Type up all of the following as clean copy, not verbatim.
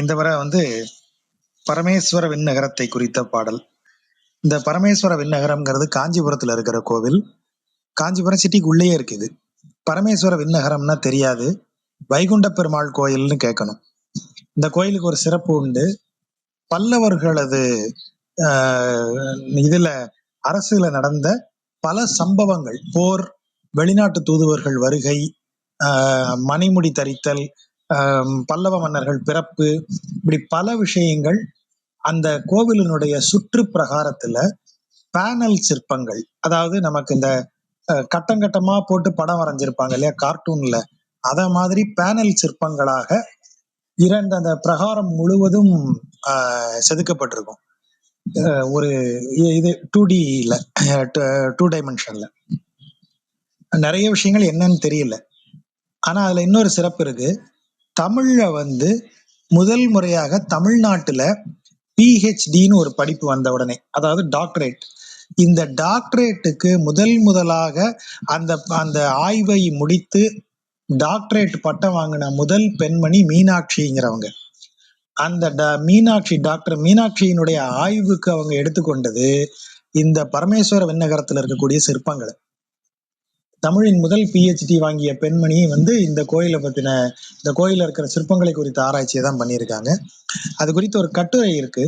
இந்த வரை பரமேஸ்வர விண்ணகரத்தை குறித்த பாடல். இந்த பரமேஸ்வர விண்ணகரம்ங்கிறது காஞ்சிபுரத்துல இருக்கிற கோவில். காஞ்சிபுரம் சிட்டிக்கு உள்ளேயே இருக்குது. பரமேஸ்வர விண்ணகரம்னா தெரியாது, வைகுண்ட பெருமாள் கோயில்னு கேட்கணும். இந்த கோயிலுக்கு ஒரு சிறப்பு உண்டு. பல்லவர்களது இதுல அரசுல நடந்த பல சம்பவங்கள், போர், வெளிநாட்டு தூதுவர்கள் வருகை, மணிமுடி தரித்தல், பல்லவ மன்னர்கள் பிறப்பு, இப்படி பல விஷயங்கள் அந்த கோவிலினுடைய சுற்று பிரகாரத்துல பேனல் சிற்பங்கள், அதாவது நமக்கு இந்த கட்டங்கட்டமா போட்டு படம் வரைஞ்சிருப்பாங்க இல்லையா கார்ட்டூன்ல, அத மாதிரி பேனல் சிற்பங்களாக அந்த பிரகாரம் முழுவதும் செதுக்கப்பட்டிருக்கும். ஒரு இது 2Dல 2 டைமென்ஷன்ல நிறைய விஷயங்கள் என்னன்னு தெரியல. ஆனா அதுல இன்னொரு சிறப்பு இருக்கு. தமிழ்ல முதல் முறையாக தமிழ்நாட்டுல PhDன்னு ஒரு படிப்பு வந்த உடனே, அதாவது டாக்டரேட், இந்த டாக்டரேட்டுக்கு முதலாக அந்த அந்த ஆய்வை முடித்து டாக்டரேட் பட்டம் வாங்கின முதல் பெண்மணி மீனாட்சிங்கிறவங்க. அந்த டாக்டர் மீனாட்சியினுடைய ஆய்வுக்கு அவங்க எடுத்துக்கொண்டது இந்த பரமேஸ்வர விண்ணகரத்துல இருக்கக்கூடிய சிற்பங்களை. தமிழின் முதல் PhD வாங்கிய பெண்மணி இந்த கோயிலை பத்தின, இந்த கோயில இருக்கிற சிற்பங்களை குறித்த ஆராய்ச்சியை தான் பண்ணியிருக்காங்க. அது குறித்து ஒரு கட்டுரை இருக்கு.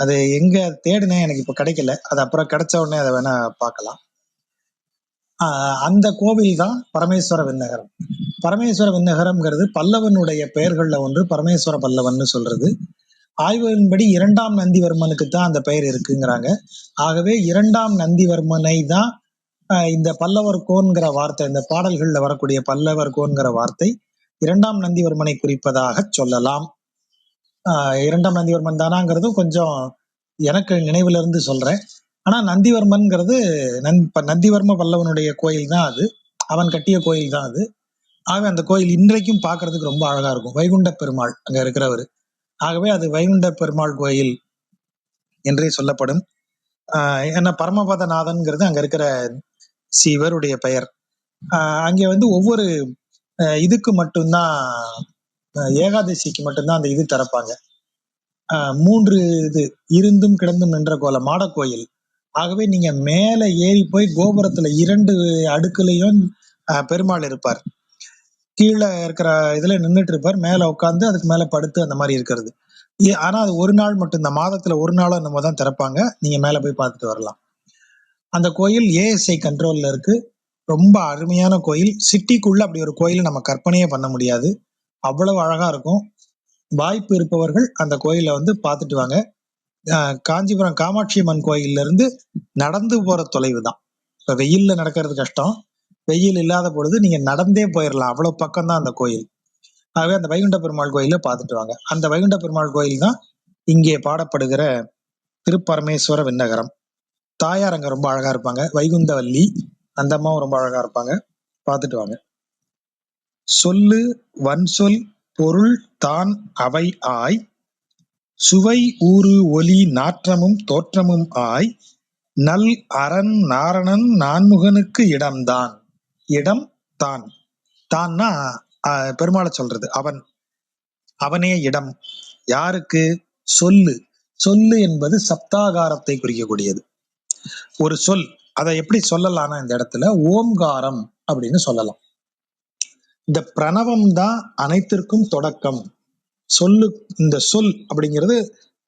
அது எங்க தேடினேன், எனக்கு இப்ப கிடைக்கல. அது அப்புறம் கிடைச்ச உடனே அதை வேணா பார்க்கலாம். அந்த கோவில் தான் பரமேஸ்வர விண்ணகரம். பரமேஸ்வர விண்ணகரம்ங்கிறது பல்லவனுடைய பெயர்கள்ல ஒன்று. பரமேஸ்வர பல்லவன் சொல்றது. ஆய்வுகளின்படி 2ஆம் நந்திவர்மனுக்கு தான் அந்த பெயர் இருக்குங்கிறாங்க. ஆகவே 2ஆம் நந்திவர்மனை தான் இந்த பல்லவர்கோன்கிற வார்த்தை, இந்த பாடல்கள்ல வரக்கூடிய பல்லவர்கோன்கிற வார்த்தை 2ஆம் நந்திவர்மனை குறிப்பதாக சொல்லலாம். 2ஆம் நந்திவர்மன் தானாங்கிறது கொஞ்சம் எனக்கு நினைவுல இருந்து சொல்றேன். ஆனா நந்திவர்மன்கிறது நந்திவர்ம பல்லவனுடைய கோயில் தான் அது, அவன் கட்டிய கோயில் தான் அது. ஆக அந்த கோயில் இன்றைக்கும் பார்க்கறதுக்கு ரொம்ப அழகா இருக்கும். வைகுண்ட பெருமாள் அங்க இருக்கிறவர். ஆகவே அது வைகுண்ட பெருமாள் கோயில் என்றே சொல்லப்படும். ஏன்னா பரமபதநாதன்கிறது அங்க இருக்கிற சிவருடைய பெயர். அங்கே ஒவ்வொரு இதுக்கு மட்டும்தான், ஏகாதசிக்கு மட்டும்தான் அந்த இது திறப்பாங்க. 3 இது இருந்தும் கிடந்தும் நின்ற கோலம் மாட கோயில். ஆகவே நீங்க மேல ஏறி போய் கோபுரத்துல 2 அடுக்குலையும் பெருமாள் இருப்பார். கீழே இருக்கிற இதுல நின்றுட்டு இருப்பார், மேல உட்காந்து அதுக்கு மேல படுத்து அந்த மாதிரி இருக்கிறது. ஆனா அது ஒரு நாள் மட்டும், இந்த மாதத்துல ஒரு நாளும் நம்ம தான் திறப்பாங்க. நீங்க மேல போய் பார்த்துட்டு வரலாம். அந்த கோயில் ASI கண்ட்ரோல்ல இருக்கு. ரொம்ப அருமையான கோயில். சிட்டிக்குள்ள அப்படி ஒரு கோயில் நம்ம கற்பனையே பண்ண முடியாது, அவ்வளவு அழகா இருக்கும். வாய்ப்பு இருப்பவர்கள் அந்த கோயில பார்த்துட்டு வாங்க. காஞ்சிபுரம் காமாட்சி அம்மன் கோயில்ல இருந்து நடந்து போற தொலைவு தான். இப்ப வெயில்ல நடக்கிறது கஷ்டம், வெயில் இல்லாத பொழுது நீங்க நடந்தே போயிடலாம், அவ்வளவு பக்கம் தான் அந்த கோயில். ஆகவே அந்த வைகுண்ட பெருமாள் கோயில பார்த்துட்டு வாங்க. அந்த வைகுண்ட பெருமாள் கோயில் தான் இங்கே பாடப்படுகிற திருப்பரமேஸ்வர விண்ணகரம். தாயார் அங்க ரொம்ப அழகா இருப்பாங்க, வைகுந்தவல்லி, அந்த அம்மாவும் ரொம்ப அழகா இருப்பாங்க, பார்த்துட்டு வாங்க. சொல்லு வன்சொல் பொருள் தான் அவை ஆய், சுவை ஊறு ஒலி நாற்றமும் தோற்றமும் ஆய், நல் அரண் நாரணன் நான்முகனுக்கு இடம்தான். இடம் தான், தான்னா பெருமாளை சொல்றது. அவனே இடம். யாருக்கு? சொல்லு. சொல்லு என்பது சப்தாகாரத்தை குறிக்கக்கூடியது ஒரு சொல். அதை எப்படி சொல்லலாம்னா இந்த இடத்துல ஓம்காரம் அப்படின்னு சொல்லலாம். இந்த பிரணவம் தான் அனைத்திற்கும் தொடக்கம். சொல்லு, இந்த சொல் அப்படிங்கிறது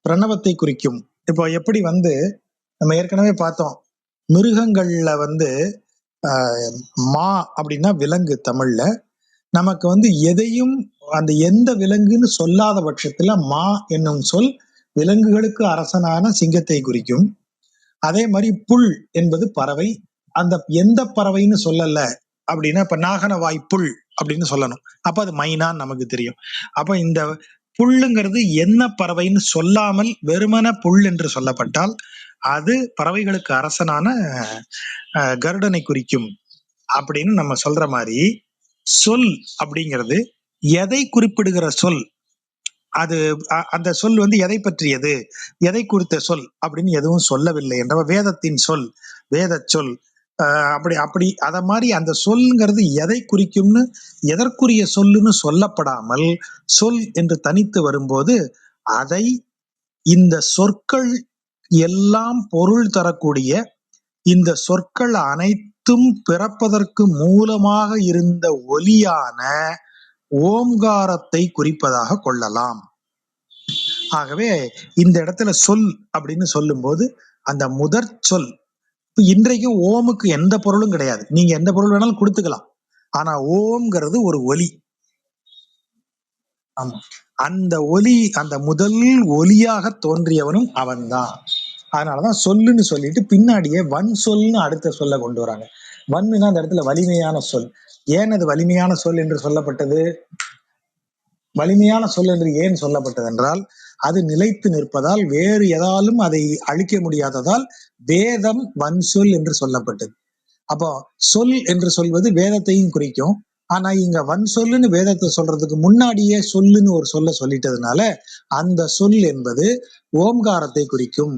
பிரணவத்தை குறிக்கும். இப்போ எப்படி நம்ம ஏற்கனவே பார்த்தோம், மிருகங்கள்ல மா அப்படின்னா விலங்கு. தமிழ்ல நமக்கு எதையும் அந்த எந்த விலங்குன்னு சொல்லாத பட்சத்துல மா என்னும் சொல் விலங்குகளுக்கு அரசனான சிங்கத்தை குறிக்கும். அதே மாதிரி புல் என்பது பறவை. அந்த எந்த பறவைன்னு சொல்லல அப்படின்னா, இப்ப நாகனவாய் புல் அப்படின்னு சொல்லணும், அப்ப அது மைனான்னு நமக்கு தெரியும். அப்ப இந்த புல்லுங்கிறது என்ன பறவைன்னு சொல்லாமல் வெறுமன புல் என்று சொல்லப்பட்டால் அது பறவைகளுக்கு அரசனான கருடனை குறிக்கும் அப்படின்னு நம்ம சொல்ற மாதிரி, சொல் அப்படிங்கிறது எதை குறிப்பிடுகிற சொல். அது அந்த சொல் எதை பற்றியது, எதை குறித்த சொல் அப்படின்னு எதுவும் சொல்லவில்லை என்ற வேதத்தின் சொல், வேத சொல். அப்படி அத மாதிரி அந்த சொல்ங்கிறது எதை குறிக்கும்னு, எதற்குரிய சொல்லுன்னு சொல்லப்படாமல் சொல் என்று தனித்து வரும்போது அதை இந்த சொற்கள் எல்லாம் பொருள் தரக்கூடிய இந்த சொற்கள் அனைத்தும் பிறப்பதற்கு மூலமாக இருந்த ஒலியான ஓம்காரத்தை குறிப்பதாக கொள்ளலாம். ஆகவே இந்த இடத்துல சொல் அப்படின்னு சொல்லும் போது அந்த முதற் சொல், இன்றைக்கும் ஓமுக்கு எந்த பொருளும் கிடையாது, நீங்க எந்த பொருள் வேணாலும் கொடுத்துக்கலாம். ஆனா ஓம்ங்கிறது ஒரு ஒலி. ஆமா, அந்த ஒலி, அந்த முதல் ஒலியாக தோன்றியவனும் அவன்தான். அதனாலதான் சொல்லுன்னு சொல்லிட்டு பின்னாடியே வன் சொல்னு அடுத்த சொல்ல கொண்டு வராங்க. வன்னுனா அந்த இடத்துல வலிமையான சொல். ஏன் அது வலிமையான சொல் என்று சொல்லப்பட்டது? வலிமையான சொல் என்று ஏன் சொல்லப்பட்டது என்றால், அது நிலைத்து நிற்பதால், வேறு எதாலும் அதை அழிக்க முடியாததால் வேதம் வன் சொல் என்று சொல்லப்பட்டது. அப்போ சொல் என்று சொல்வது வேதத்தையும் குறிக்கும். ஆனா இங்க வன் சொல்லுன்னு வேதத்தை சொல்றதுக்கு முன்னாடியே சொல்லுன்னு ஒரு சொல்ல சொல்லிட்டதுனால அந்த சொல் என்பது ஓம்காரத்தை குறிக்கும்.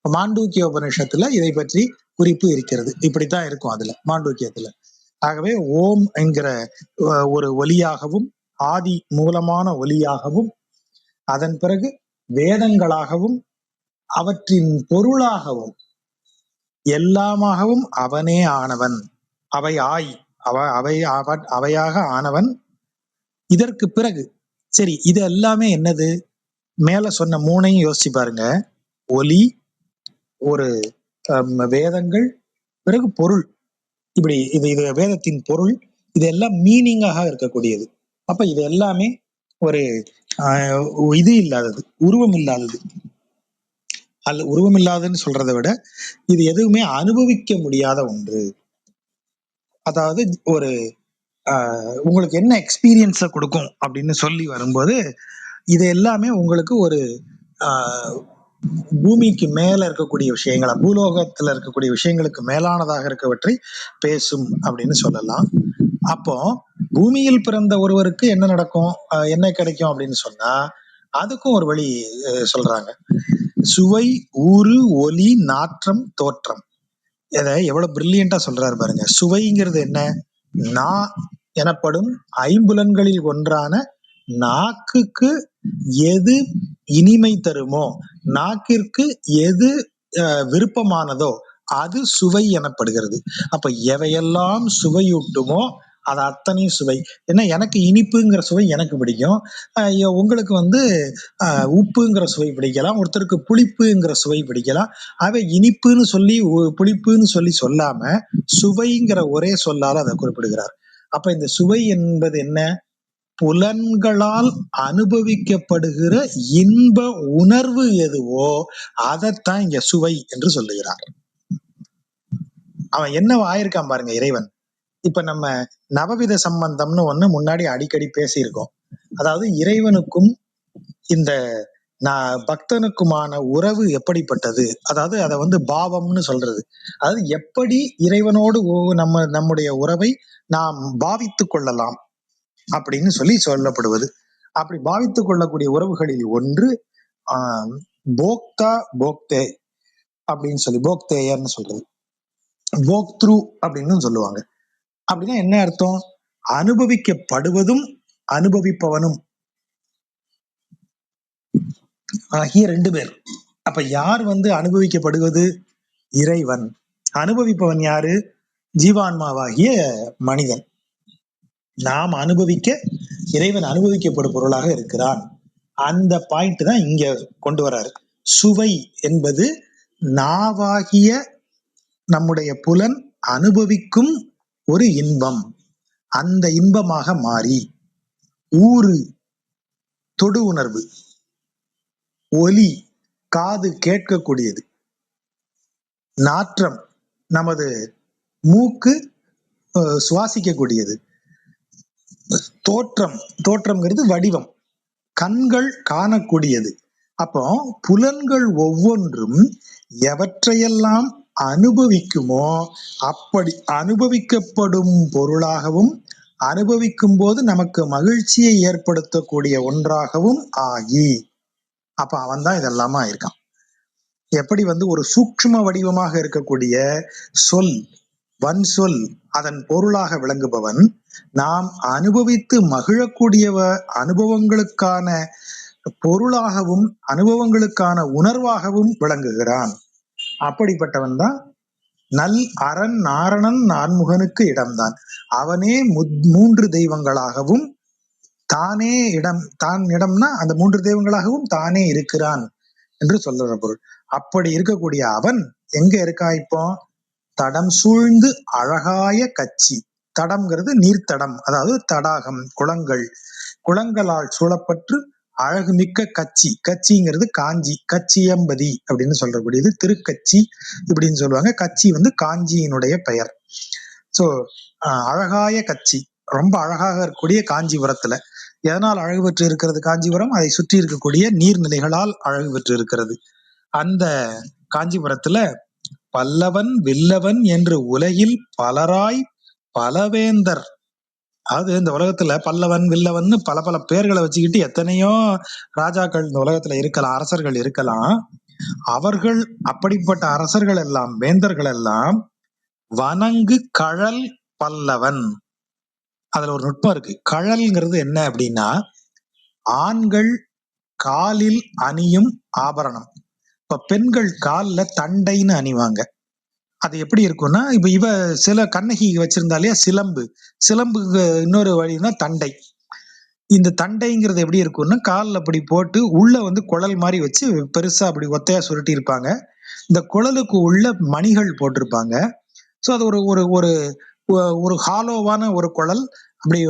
மாண்டூக்கிய உபநிஷத்துல இதை பற்றி குறிப்பு இருக்கிறது. இப்படித்தான் இருக்கும் அதுல, மாண்டூக்கியத்துல. ஆகவே ஓம் என்கிற ஒரு ஒலியாகவும், ஆதி மூலமான ஒலியாகவும், அதன் பிறகு வேதங்களாகவும், அவற்றின் பொருளாகவும், எல்லாமாகவும் அவனே ஆனவன். அவை ஆய் அவையாக ஆனவன். இதற்கு பிறகு சரி, இது எல்லாமே என்னது? மேல சொன்ன மூணையும் யோசிச்சு பாருங்க. ஒலி, ஒரு வேதங்கள், பிறகு பொருள். இப்படி இது வேதத்தின் பொருள். இதெல்லாம் மீனிங்காக இருக்கக்கூடியது. அப்ப இது எல்லாமே ஒரு இது இல்லாதது, உருவம் இல்லாதது. உருவம் இல்லாததுன்னு சொல்றதை விட இது எதுவுமே அனுபவிக்க முடியாத ஒன்று. அதாவது ஒரு உங்களுக்கு என்ன எக்ஸ்பீரியன்ஸை கொடுக்கும் அப்படின்னு சொல்லி வரும்போது, இது எல்லாமே உங்களுக்கு ஒரு பூமிக்கு மேல இருக்கக்கூடிய விஷயங்களா, பூலோகத்துல இருக்கக்கூடிய விஷயங்களுக்கு மேலானதாக இருக்கவற்றை பேசும் அப்படின்னு சொல்லலாம். அப்போ பூமியில் பிறந்த ஒருவருக்கு என்ன நடக்கும், என்ன கிடைக்கும் அப்படின்னு சொன்னா, அதுக்கும் ஒரு வழி சொல்றாங்க. சுவை, ஊறு, ஒலி, நாற்றம், தோற்றம். இதை எவ்வளவு பிரில்லியண்டா சொல்றாரு பாருங்க. சுவைங்கிறது என்ன? நா எனப்படும் ஐம்புலன்களில் ஒன்றான நாக்குக்கு எது இனிமை தருமோ, நாக்கிற்கு எது விருப்பமானதோ அது சுவை எனப்படுகிறது. அப்ப எவையெல்லாம் சுவையூட்டுமோ அது அத்தனையும் சுவை. ஏன்னா எனக்கு இனிப்புங்கிற சுவை எனக்கு பிடிக்கும், உங்களுக்கு உப்புங்கிற சுவை பிடிக்கலாம், ஒருத்தருக்கு புளிப்புங்கிற சுவை பிடிக்கலாம். அவை இனிப்புன்னு சொல்லி புளிப்புன்னு சொல்லி சொல்லாம சுவைங்கிற ஒரே சொல்லால அதை குறிப்பிடுகிறார். அப்ப இந்த சுவை என்பது என்ன? புலன்களால் அனுபவிக்கப்படுகிற இன்ப உணர்வு எதுவோ அதைத்தான் இங்க சுவை என்று சொல்லுகிறார். அவன் என்ன ஆயிருக்கான் பாருங்க இறைவன். இப்ப நம்ம நவவித சம்பந்தம்னு ஒண்ணு முன்னாடி அடிக்கடி பேசியிருக்கோம். அதாவது இறைவனுக்கும் இந்த பக்தனுக்குமான உறவு எப்படிப்பட்டது, அதாவது அதை பாவம்னு சொல்றது. அதாவது எப்படி இறைவனோடு நம்முடைய உறவை நாம் பாவித்துக் கொள்ளலாம் அப்படின்னு சொல்லி சொல்லப்படுவது. அப்படி பாவித்துக் கொள்ளக்கூடிய உறவுகளில் ஒன்று போக்தா போக்தே அப்படின்னு சொல்லி, போக்தேயர்னு சொல்றது, போக்த்ரு அப்படின்னு சொல்லுவாங்க. அப்படின்னா என்ன அர்த்தம்? அனுபவிக்கப்படுவதும் அனுபவிப்பவனும் ஆகிய ரெண்டு பேர். அப்ப யார் அனுபவிக்கப்படுவது? இறைவன். அனுபவிப்பவன் யாரு? ஜீவான்மாவாகிய மனிதன். நாம் அனுபவிக்க, இறைவன் அனுபவிக்கப்படும் பொருளாக இருக்கிறான். அந்த பாயிண்ட் தான் இங்க கொண்டு வர்றாரு. சுவை என்பது நாவாகிய நம்முடைய புலன் அனுபவிக்கும் ஒரு இன்பம், அந்த இன்பமாக மாறி. ஊறு தொடு உணர்வு, ஒலி காது கேட்கக்கூடியது, நாற்றம் நமது மூக்கு சுவாசிக்கக்கூடியது, தோற்றம்ங்கிறது வடிவம், கண்கள் காணக்கூடியது. அப்போ புலன்கள் ஒவ்வொன்றும் எவற்றையெல்லாம் அனுபவிக்குமோ அப்படி அனுபவிக்கப்படும் பொருளாகவும், அனுபவிக்கும் போது நமக்கு மகிழ்ச்சியை ஏற்படுத்தக்கூடிய ஒன்றாகவும் ஆகி, அப்ப அவன் தான் இதெல்லாமா இருக்கான். எப்படி ஒரு சூக்ஷ்ம வடிவமாக இருக்கக்கூடிய சொல், வன் சொல், அதன் பொருளாக விளங்குபவன், நாம் அனுபவித்து மகிழக்கூடியவ அனுபவங்களுக்கான பொருளாகவும் அனுபவங்களுக்கான உணர்வாகவும் விளங்குகிறான். அப்படிப்பட்டவன் தான் நல் அரண் நாரணன் நான்முகனுக்கு இடம்தான். அவனே மூன்று தெய்வங்களாகவும் தானே தான் இடம்னா அந்த மூன்று தெய்வங்களாகவும் தானே இருக்கிறான் என்று சொல்லுற பொருள். அப்படி இருக்கக்கூடிய அவன் எங்க இருக்கான் இப்போ? தடம் சூழ்ந்து அழகாய கச்சி. தடம்ங்கிறது நீர்த்தடம், அதாவது தடாகம், குளங்களால் சூழப்பட்டு அழகுமிக்க கச்சி. கச்சிங்கிறது காஞ்சி, கச்சியம்பதி அப்படின்னு சொல்றக்கூடியது திருக்கச்சி இப்படின்னு சொல்லுவாங்க. கச்சி காஞ்சியினுடைய பெயர். சோ அழகாய கச்சி, ரொம்ப அழகாக இருக்கக்கூடிய காஞ்சிபுரத்துல. எதனால் அழகு பெற்று இருக்கிறது காஞ்சிபுரம்? அதை சுற்றி இருக்கக்கூடிய நீர்நிலைகளால் அழகு பெற்று இருக்கிறது. அந்த காஞ்சிபுரத்துல பல்லவன் வில்லவன் என்று உலகில் பலராய் பலவேந்தர், அதாவது இந்த உலகத்துல பல்லவன் வில்லவன் பல பல பேர்களை வச்சுக்கிட்டு எத்தனையோ ராஜாக்கள் இந்த உலகத்துல இருக்கலாம், அரசர்கள் இருக்கலாம். அவர்கள் அப்படிப்பட்ட அரசர்கள் எல்லாம், வேந்தர்கள் எல்லாம் வணங்கு கழல் பல்லவன். அதுல ஒரு நுட்பம் இருக்கு. கழல்ங்கிறது என்ன அப்படின்னா, ஆண்கள் காலில் அணியும் ஆபரணம். இப்ப பெண்கள் கால்ல தண்டைன்னு அணிவாங்க. அது எப்படி இருக்கும்னா, இப்ப இவ சில கண்ணகி வச்சிருந்தா இல்லையா சிலம்பு, சிலம்புக்கு இன்னொரு வழின்னா தண்டை. இந்த தண்டைங்கிறது எப்படி இருக்கும்னா, காலில் அப்படி போட்டு உள்ள குழல் மாதிரி வச்சு பெருசா அப்படி ஒத்தையா சுருட்டி இருப்பாங்க. இந்த குழலுக்கு உள்ள மணிகள் போட்டிருப்பாங்க. ஸோ அது ஒரு ஒரு ஒரு ஒரு ஹாலோவான ஒரு குழல். அப்படி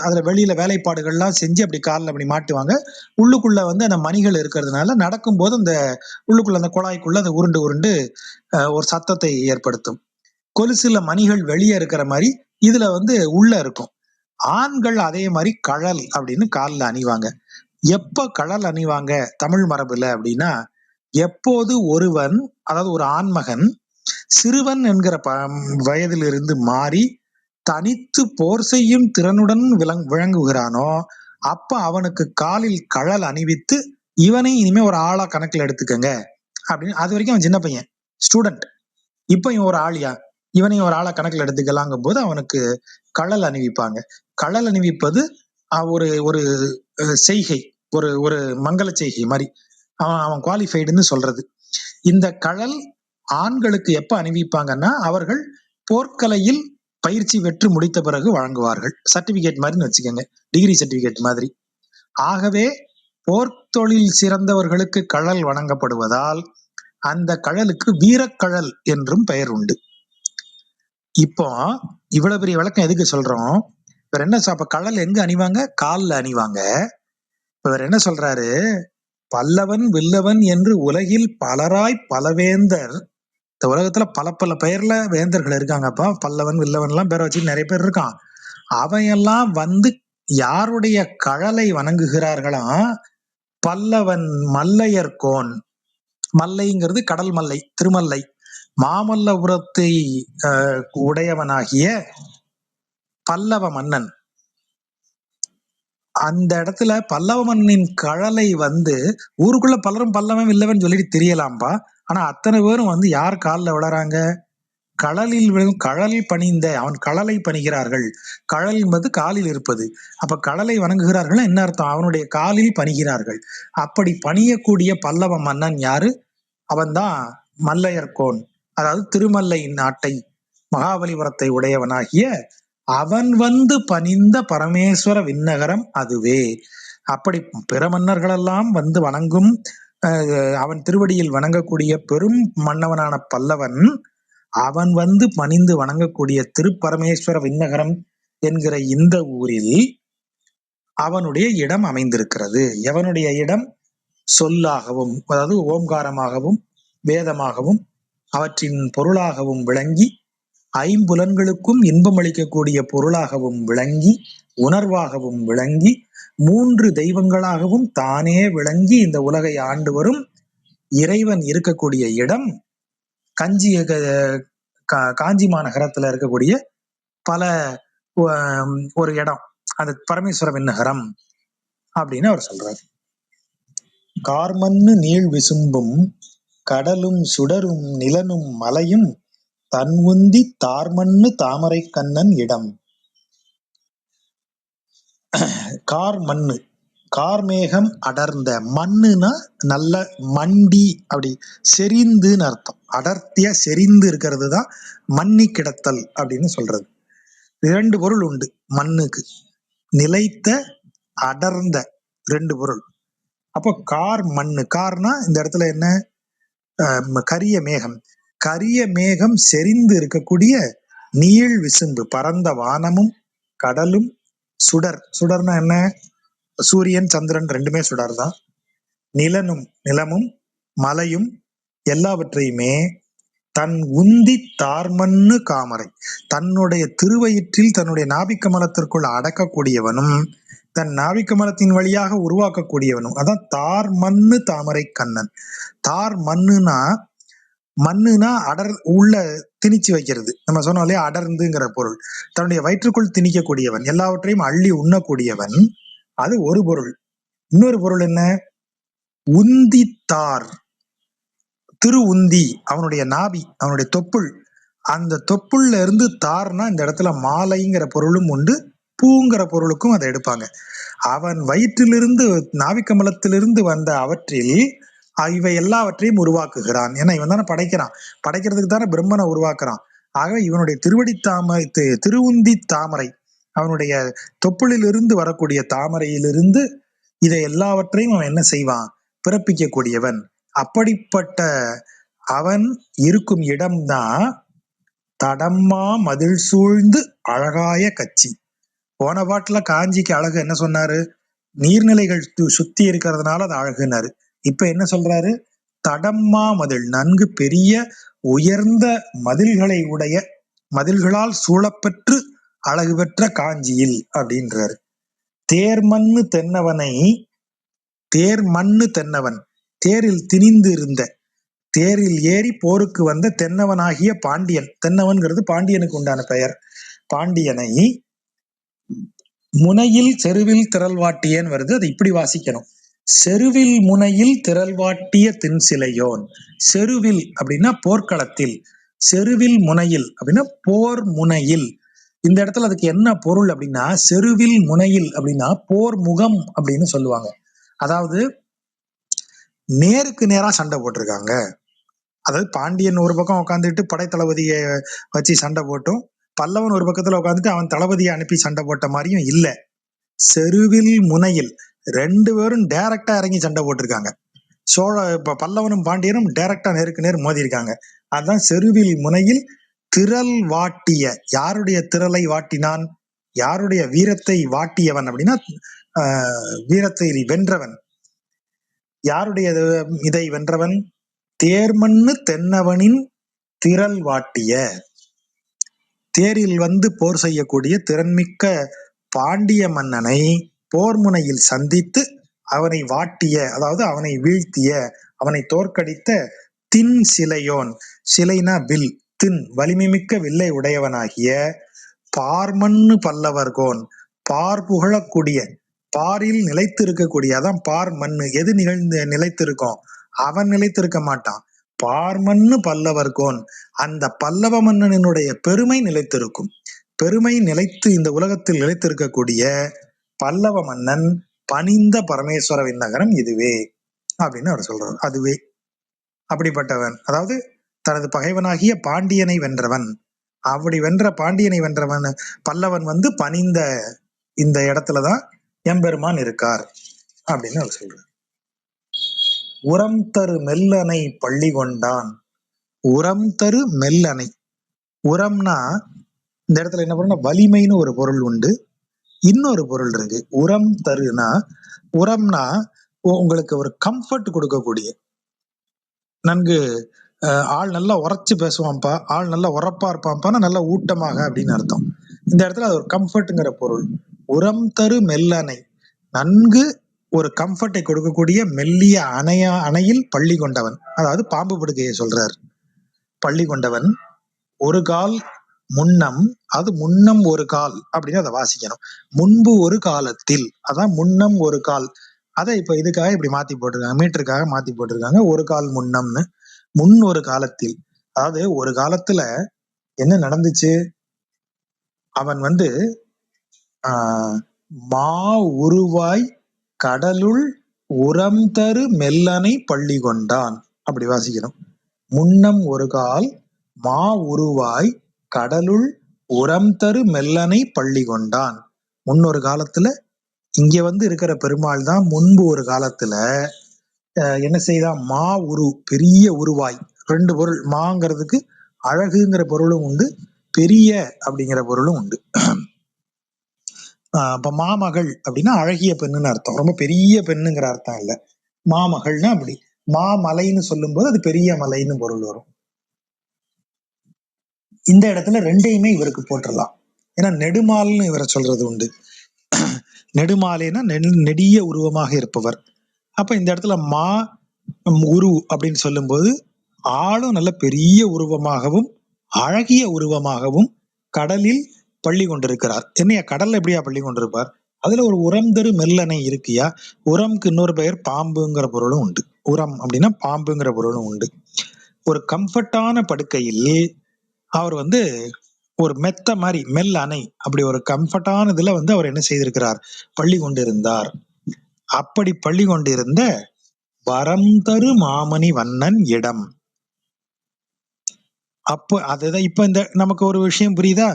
அதுல வெளியில வேலைப்பாடுகள்லாம் செஞ்சு அப்படி காலில் அப்படி மாட்டுவாங்க. உள்ளுக்குள்ள அந்த மணிகள் இருக்கிறதுனால நடக்கும்போது அந்த உள்ளுக்குள்ள அந்த குழாய்க்குள்ள அந்த உருண்டு உருண்டு ஒரு சத்தத்தை ஏற்படுத்தும். கொலுசுல மணிகள் வெளியே இருக்கிற மாதிரி இதுல உள்ள இருக்கும். ஆண்கள் அதே மாதிரி கழல் அப்படின்னு காலில் அணிவாங்க. எப்ப கழல் அணிவாங்க தமிழ் மரபுல அப்படின்னா, எப்போது ஒருவன், அதாவது ஒரு ஆண்மகன் சிறுவன் என்கிற வயதிலிருந்து மாறி தனித்து போர் செய்யும் திறனுடன் விளங்குகிறானோ, அப்ப அவனுக்கு காலில் கழல் அணிவித்து இவனை இனிமே ஒரு ஆளா கணக்குல எடுத்துக்கங்க அப்படின்னு. அது வரைக்கும் அவன் சின்ன பையன், ஸ்டூடெண்ட். இப்ப இவன் ஒரு ஆளியா, இவனையும் ஒரு ஆளா கணக்குல எடுத்துக்கலாங்கும் போது அவனுக்கு கழல் அணிவிப்பாங்க. கழல் அணிவிப்பது ஒரு ஒரு செய்கை, ஒரு ஒரு மங்கள செய்கை மாதிரி. அவன் குவாலிஃபைடுன்னு சொல்றது. இந்த கழல் ஆண்களுக்கு எப்ப அணிவிப்பாங்கன்னா, அவர்கள் போர்க்கலையில் பயிற்சி பெற்று முடித்த பிறகு வழங்குவார்கள். சர்டிபிகேட் மாதிரின்னு வச்சுக்கோங்க, டிகிரி சர்டிபிகேட் மாதிரி. ஆகவே போர்த்தொழில் சிறந்தவர்களுக்கு கழல் வழங்கப்படுவதால் அந்த கழலுக்கு வீரக்கழல் என்றும் பெயர் உண்டு. இப்போ இவ்வளவு பெரிய விளக்கம் எதுக்கு சொல்றோம்? இவர் என்ன அப்ப கழல் எங்க அணிவாங்க? காலில் அணிவாங்க. இவர் என்ன சொல்றாரு? பல்லவன் வில்லவன் என்று உலகில் பலராய் பலவேந்தர். இந்த உலகத்துல பல பல பெயர்ல வேந்தர்கள் இருக்காங்கப்பா. பல்லவன் வில்லவன் எல்லாம் பேரை வச்சு நிறைய பேர் இருக்கான். அவையெல்லாம் யாருடைய கழலை வணங்குகிறார்களாம்? பல்லவன் மல்லையர்கோன். மல்லைங்கிறது கடல் மல்லை, திருமல்லை. மாமல்லபுரத்தை உடையவனாகிய பல்லவ மன்னன். அந்த இடத்துல பல்லவ மன்னனின் கழலை ஊருக்குள்ள பலரும் பல்லவன் வில்லவன் சொல்லிட்டு தெரியலாம்பா. ஆனா அத்தனை பேரும் யார் காலில் விழறாங்க? கழல் பணிந்த, அவன் கழலை பணிகிறார்கள். கழல் என்பது காலில் இருப்பது. அப்ப கழலை வணங்குகிறார்கள் என்ன அர்த்தம்? அவனுடைய காலில் பணிகிறார்கள். அப்படி பணியக்கூடிய பல்லவ மன்னன் யாரு? அவன்தான் மல்லையர்கோன், அதாவது திருமல்லை நாட்டை மகாபலிபுரத்தை உடையவனாகிய அவன் பணிந்த பரமேஸ்வர விண்ணகரம் அதுவே. அப்படி பிற மன்னர்களெல்லாம் வணங்கும், அவன் திருவடியில் வணங்கக்கூடிய பெரும் மன்னவனான பல்லவன், அவன் பணிந்து வணங்கக்கூடிய திருப்பரமேஸ்வர விண்ணகரம் என்கிற இந்த ஊரில் அவனுடைய இடம் அமைந்திருக்கிறது. எவனுடைய இடம்? சொல்லாகவும், அதாவது ஓம்காரமாகவும் வேதமாகவும் அவற்றின் பொருளாகவும் விளங்கி, ஐம்புலன்களுக்கும் இன்பம் அளிக்கக்கூடிய பொருளாகவும் விளங்கி, உணர்வாகவும் விளங்கி, மூன்று தெய்வங்களாகவும் தானே விளங்கி இந்த உலகை ஆண்டு வரும் இறைவன் இருக்கக்கூடிய இடம் காஞ்சி மாநகரத்துல இருக்கக்கூடிய பல ஒரு இடம், அது பரமேஸ்வர விண்ணகரம் அப்படின்னு அவர் சொல்றாரு. கார்மண்ணு நீள் விசும்பும் கடலும் சுடரும் நிலனும் மலையும் தன்வுந்தி தார்மண்ணு தாமரை கண்ணன் இடம். கார் மண்ணு, கார்மேகம் அடர்ந்த. மண்ணுனா நல்ல மண்டி, அப்படி செறிந்துன்னு அர்த்தம். அடர்த்தியா செறிந்து இருக்கிறது தான் மண்ணி கிடத்தல் அப்படின்னு சொல்றது. 2 பொருள் உண்டு மண்ணுக்கு. நிலைத்த, அடர்ந்த, 2 பொருள். அப்போ கார் மண்ணு. கார்னா இந்த இடத்துல என்ன? கரிய மேகம். கரிய மேகம் செறிந்து இருக்கக்கூடிய நீள் விசும்பு. பரந்த வானமும் கடலும் சுடர். சுடர்னா என்ன? சூரியன் சந்திரன் 2மே சுடர் தான். நிலமும் மலையும் எல்லாவற்றையுமே தன் உந்தி தார்மண்ணு காமரை, தன்னுடைய திருவயிற்றில் தன்னுடைய நாபிக்கமலத்திற்குள் அடக்கக்கூடியவனும் தன் நாபிக்கமலத்தின் வழியாக உருவாக்கக்கூடியவனும். அதான் தார் மண்ணு தாமரை கண்ணன். தார் மண்ணுனா அடர், உள்ள திணிச்சு வைக்கிறது. நம்ம சொன்னோம் இல்லையா, அடர்ந்துங்கிற பொருள். தன்னுடைய வயிற்றுக்குள் திணிக்கக்கூடியவன், எல்லாவற்றையும் அள்ளி உண்ணக்கூடியவன். அது ஒரு பொருள். இன்னொரு பொருள் என்ன? உந்தித்தார், திரு உந்தி, அவனுடைய நாபி, அவனுடைய தொப்புள். அந்த தொப்புள்ல இருந்து தார்னா இந்த இடத்துல மாலைங்கிற பொருளும் உண்டு, பூங்கிற பொருளுக்கும் அதை எடுப்பாங்க. அவன் வயிற்றிலிருந்து, நாவிக்கமலத்திலிருந்து வந்த அவற்றில் இவை எல்லாவற்றையும் உருவாக்குகிறான். ஏன்னா இவன் தானே படைக்கிறான். படைக்கிறதுக்கு தானே பிரம்மனை உருவாக்குறான். ஆக இவனுடைய திருவடி தாமரை, திருவுந்தி தாமரை, அவனுடைய தொப்புளிலிருந்து வரக்கூடிய தாமரையிலிருந்து இதை எல்லாவற்றையும் அவன் என்ன செய்வான்? பிறப்பிக்க கூடியவன். அப்படிப்பட்ட அவன் இருக்கும் இடம்தான் தடம்மா மதில் சூழ்ந்து அழகாய கச்சி. போன பாட்டுல காஞ்சிக்கு அழகு என்ன சொன்னாரு? நீர்நிலைகள் சுத்தி இருக்கிறதுனால அது அழகுனாரு. இப்ப என்ன சொல்றாரு? தடம்மா மதில், நன்கு பெரிய உயர்ந்த மதில்களை உடைய, மதில்களால் சூழப்பெற்று அழகு பெற்ற காஞ்சியில் அப்படின்றாரு. தேர்மண்ணு தென்னவனை, தேர்மண்ணு தென்னவன், தேரில் திணிந்து இருந்த, தேரில் ஏறி போருக்கு வந்த தென்னவனாகிய பாண்டியன். தென்னவன்கிறது பாண்டியனுக்கு உண்டான பெயர். பாண்டியனை முனையில் செருவில் திரள்வாட்டியன் வருது. அது இப்படி வாசிக்கணும்: செருவில் முனையில் திரள்வாட்டிய தின்சிலையோன். செருவில் அப்படின்னா போர்க்களத்தில், செருவில் முனையில் அப்படின்னா போர் முனையில். இந்த இடத்துல அதுக்கு என்ன பொருள் அப்படின்னா, செருவில் முனையில் அப்படின்னா போர் முகம் அப்படின்னு சொல்லுவாங்க. அதாவது நேருக்கு நேரா சண்டை போட்டிருக்காங்க. அதாவது பாண்டியன் ஒரு பக்கம் உட்காந்துட்டு படைத்தளபதியை வச்சு சண்டை போட்டும், பல்லவன் ஒரு பக்கத்துல உட்காந்துட்டு அவன் தளபதியை அனுப்பி சண்டை போட்ட மாதிரியும் இல்ல. செருவில் முனையில் 2 பேரும் டைரக்டா இறங்கி சண்டை போட்டிருக்காங்க. இப்ப பல்லவனும் பாண்டியனும் டைரக்டா நேருக்கு நேர் மோதி இருக்காங்க. அதுதான் செருவில் முனையில் திரள் வாட்டிய. யாருடைய திரளை வாட்டினான்? யாருடைய வீரத்தை வாட்டியவன் அப்படின்னா வீரத்தை வென்றவன். யாருடைய இதை வென்றவன்? தேர்மண்ணு தென்னவனின் திரள் வாட்டிய. தேரில் வந்து போர் செய்யக்கூடிய திறன்மிக்க பாண்டிய மன்னனை போர் முனையில் சந்தித்து அவனை வாட்டிய, அதாவது அவனை வீழ்த்திய, அவனை தோற்கடித்த தின் சிலையோன். சிலைனா வில், தின் வலிமைமிக்க வில்லை உடையவனாகிய பார்மண்ணு பல்லவர்கோன், பார் புகழக்கூடிய, பாரில் நிலைத்து இருக்கக்கூடிய. அதான் பார் மண்ணு. எது நிலைத்திருக்கும்? அவன் நிலைத்திருக்க மாட்டான். பார்மண்ணு பல்லவர்கோன், அந்த பல்லவ மன்னனுடைய பெருமை நிலைத்திருக்கும். பெருமை நிலைத்து இந்த உலகத்தில் நிலைத்திருக்கக்கூடிய பல்லவ மன்னன் பணிந்த பரமேஸ்வர விண்ணகரம் இதுவே அப்படின்னு அவர் சொல்றார். அதுவே அப்படிப்பட்டவன், அதாவது தனது பகைவனாகிய பாண்டியனை வென்றவன். அப்படி வென்ற பாண்டியனை வென்றவன் பல்லவன் வந்து பணிந்த இந்த இடத்துலதான் எம்பெருமான் இருக்கார் அப்படின்னு அவர் சொல்றார். உரம் தரு மெல்லணை பள்ளி கொண்டான். உரம் தரு மெல்லணை. உரம்னா இந்த இடத்துல என்ன பண்ண, வலிமைன்னு ஒரு பொருள் உண்டு, இன்னொரு பொருள் இருக்கு. உரம் தருனா, உரம்னா உங்களுக்கு ஒரு கம்ஃபர்ட் கொடுக்கக்கூடிய, நன்கு ஆள் நல்லா உரைச்சு பேசுவான்ப்பா, ஆள் நல்லா உரப்பா இருப்பான்ப்பா, நல்லா ஊட்டமாக அப்படின்னு அர்த்தம். இந்த இடத்துல அது ஒரு கம்ஃபர்ட்ங்கிற பொருள். உரம் தரு மெல்லணை, நன்கு ஒரு கம்ஃபர்ட்டை கொடுக்கக்கூடிய மெல்லிய அணையில் பள்ளி கொண்டவன். அதாவது பாம்பு படுக்கையை சொல்றார். பள்ளி கொண்டவன் ஒரு கால் முன்னம், அது முன்னம் ஒரு கால் அப்படின்னு அதை வாசிக்கணும். முன்பு ஒரு காலத்தில், அதான் முன்னம் ஒரு கால். அதை இப்ப இதுக்காக இப்படி மாத்தி போட்டிருக்காங்க, மீட்டருக்காக மாத்தி போட்டிருக்காங்க. ஒரு கால் முன்னம்னு. முன் ஒரு காலத்தில், அதாவது ஒரு காலத்துல என்ன நடந்துச்சு? அவன் வந்து மா உருவாய் கடலுள் உரம் தரு மெல்லனை பள்ளி கொண்டான். அப்படி வாசிக்கணும். முன்னம் ஒரு கால் மா உருவாய் கடலுள் உரம் தரு மெல்லனை பள்ளி கொண்டான். முன்னொரு காலத்துல இங்க இருக்கிற பெருமாள் தான் முன்பு ஒரு காலத்துல என்ன செய்தான், மா உரு, பெரிய உருவாய். ரெண்டு பொருள், மாங்கிறதுக்கு அழகுங்கிற பொருளும் உண்டு, பெரிய அப்படிங்கிற பொருளும் உண்டு. இப்ப மாமகள் அப்படின்னா அழகிய பெண்ணுன்னு அர்த்தம், ரொம்ப பெரிய பெண்ணுங்கிற அர்த்தம் இல்ல. மாமகள்னா அப்படி, மாமலைன்னு சொல்லும் போது அது பெரிய மலைன்னு பொருள் வரும். இந்த இடத்துல ரெண்டையுமே இவருக்கு போட்டுடலாம். ஏன்னா நெடுமால்னு இவரை சொல்றது உண்டு. நெடுமாலேனா நெடிய உருவமாக இருப்பவர். அப்ப இந்த இடத்துல மா உரு அப்படின்னு சொல்லும் போது ஆளும் நல்ல பெரிய உருவமாகவும் அழகிய உருவமாகவும் கடலில் பள்ளி கொண்டிருக்கிறார். என்னையா கடல்ல எப்படியா பள்ளி கொண்டிருப்பார்? அதுல ஒரு உரம் தரு மெல்லனை இருக்கியா. உரம்க்கு இன்னொரு பெயர் பாம்புங்கிற பொருளும் உண்டு. உரம் அப்படின்னா பாம்புங்கிற பொருளும் உண்டு. ஒரு கம்ஃபர்டான படுக்கையில் அவர் ஒரு மெத்த மாதிரி, மெல் அணை, அப்படி ஒரு கம்ஃபர்டானதுல அவர் என்ன செய்திருக்கிறார், பள்ளி கொண்டிருந்தார். அப்படி பள்ளி கொண்டிருந்த வரம் தரு மாமணி வண்ணன் இடம். அப்போ அதுதான் இப்ப இந்த நமக்கு ஒரு விஷயம் புரியுதா?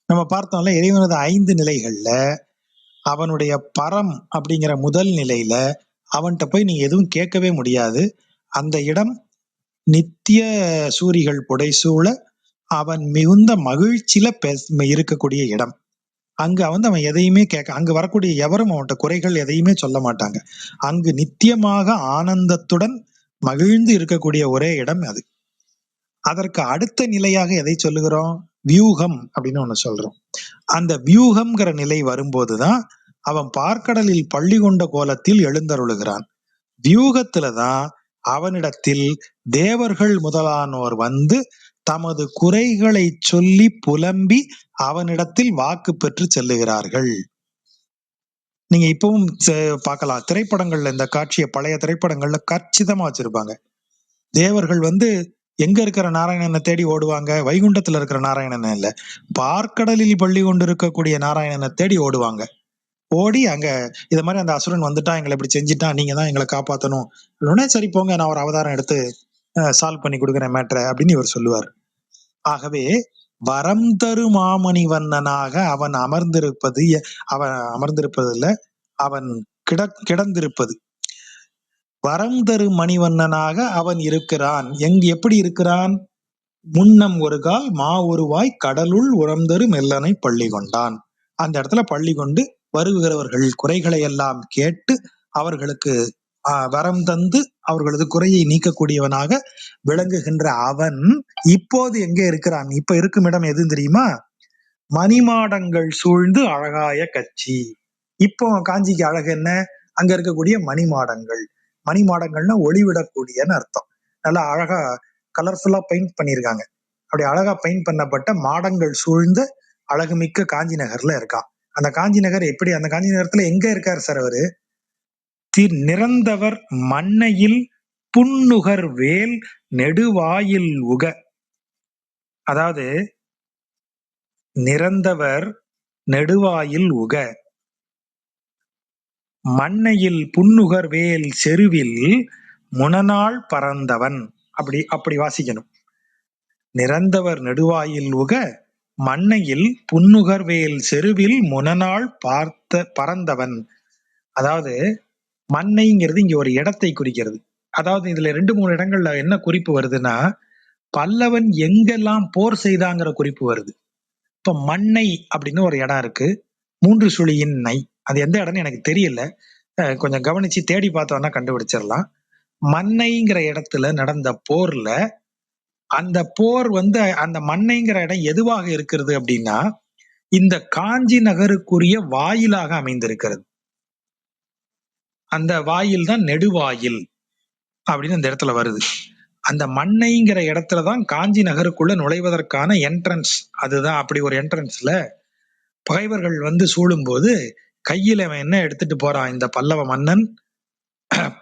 நம்ம பார்த்தோம்ல, இறைவனது 5 நிலைகள்ல அவனுடைய பரம் அப்படிங்கிற முதல் நிலையில அவன்கிட்ட போய் நீங்க எதுவும் கேட்கவே முடியாது. அந்த இடம் நித்திய சூரிகள் புடைசூழ அவன் மிகுந்த மகிழ்ச்சியில இருக்கக்கூடிய இடம். அங்க அவன் எதையுமே அங்கு வரக்கூடிய எவரும் அவன்கிட்ட குறைகள் எதையுமே சொல்ல மாட்டாங்க. அங்கு நித்தியமாக ஆனந்தத்துடன் மகிழ்ந்து இருக்கக்கூடிய ஒரே இடம் அது. அதற்கு அடுத்த நிலையாக எதை சொல்லுகிறோம், வியூகம் அப்படின்னு ஒண்ணு சொல்றோம். அந்த வியூகம்ங்கிற நிலை வரும்போதுதான் அவன் பார்க்கடலில் பள்ளி கொண்ட கோலத்தில் எழுந்தருளுகிறான். வியூகத்துலதான் அவனிடத்தில் தேவர்கள் முதலானோர் தமது குறைகளை சொல்லி புலம்பி அவனிடத்தில் வாக்கு பெற்று செல்லுகிறார்கள். நீங்க இப்பவும் பார்க்கலாம், திரைப்படங்கள்ல இந்த காட்சியை பழைய திரைப்படங்கள்ல கச்சிதமா வச்சிருப்பாங்க. தேவர்கள் எங்க இருக்கிற நாராயணனை தேடி ஓடுவாங்க, வைகுண்டத்துல இருக்கிற நாராயணனை இல்ல, பார்க்கடலில் பள்ளி கொண்டு இருக்கக்கூடிய நாராயணனை தேடி ஓடுவாங்க. ஓடி அங்க இத மாதிரி அந்த அசுரன் வந்துட்டான், எங்களை இப்படி செஞ்சுட்டான், நீங்க தான் எங்களை காப்பாத்தணும். சரி போங்க, நான் ஒரு அவதாரம் எடுத்து சால்வ் பண்ணி கொடுக்குறேன் மேட்ரை அப்படின்னு இவர் சொல்லுவார். ஆகவே வரம் தரு மாமணி வண்ணனாக அவன் அமர்ந்திருப்பதில்ல, அவன் கிடந்திருப்பது. வரம் தரு மணிவண்ணனாக அவன் இருக்கிறான். எப்படி இருக்கிறான்? முன்னம் ஒரு கால் மா உருவாய் கடலுள் உரம் தரு மெல்லனை பள்ளி கொண்டான். அந்த இடத்துல பள்ளி கொண்டு வருகிறவர்கள் குறைகளை எல்லாம் கேட்டு அவர்களுக்கு வரம் தந்து அவர்களது குறையை நீக்கக்கூடியவனாக விளங்குகின்ற அவன் இப்போது எங்கே இருக்கிறான்? இப்ப இருக்கும் இடம் எது தெரியுமா? மணிமாடங்கள் சூழ்ந்து அழகாய கட்சி. இப்போ காஞ்சிக்கு அழகு என்ன? அங்க இருக்கக்கூடிய மணிமாடங்கள். மணிமாடங்கள்னா ஒளிவிடக்கூடியன்னு அர்த்தம். நல்லா அழகா கலர்ஃபுல்லா பெயிண்ட் பண்ணியிருக்காங்க. அப்படி அழகா பெயிண்ட் பண்ணப்பட்ட மாடங்கள் சூழ்ந்த அழகுமிக்க காஞ்சி நகர்ல இருக்கான். அந்த காஞ்சி நகர் எப்படி? அந்த காஞ்சி நகரத்துல எங்க இருக்காரு சார் அவரு? நிறந்தவர் மண்ணையில் புன்னுகர் வேல் நெடுவாயில் உக. அதாவது நிறந்தவர் நெடுவாயில் உக, மண்ணையில் புன்னுகர் வேல் செருவில் முனநாள் பறந்தவன். அப்படி வாசிக்கணும். நிறந்தவர் நெடுவாயில் உக, மண்ணையில் புன்னுகர் வேல் செருவில் முனநாள் பறந்தவன். அதாவது மண்ணைங்கிறது இங்க ஒரு இடத்தை குறிக்கிறது. அதாவது இதுல 2-3 இடங்கள்ல என்ன குறிப்பு வருதுன்னா, பல்லவன் எங்கெல்லாம் போர் செய்தாங்கிற குறிப்பு வருது. இப்ப மண்ணை அப்படின்னு ஒரு இடம் இருக்கு, 3 சுழியின் நை. அது எந்த இடம்னு எனக்கு தெரியல, கொஞ்சம் கவனிச்சு தேடி பார்த்தோம்னா கண்டுபிடிச்சிடலாம். மண்ணைங்கிற இடத்துல நடந்த போர்ல அந்த போர் அந்த மண்ணைங்கிற இடம் எதுவாக இருக்கிறது அப்படின்னா, இந்த காஞ்சி நகருக்குரிய வாயிலாக அமைந்திருக்கிறது. அந்த வாயில் தான் நெடுவாயில் அப்படின்னு இந்த இடத்துல வருது. அந்த மண்ணைங்கிற இடத்துலதான் காஞ்சி நகருக்குள்ள நுழைவதற்கான என்ட்ரன்ஸ். அதுதான் அப்படி ஒரு என்ட்ரன்ஸ்ல பகைவர்கள் சூழும் போது கையில அவன் என்ன எடுத்துட்டு போறான் இந்த பல்லவ மன்னன்?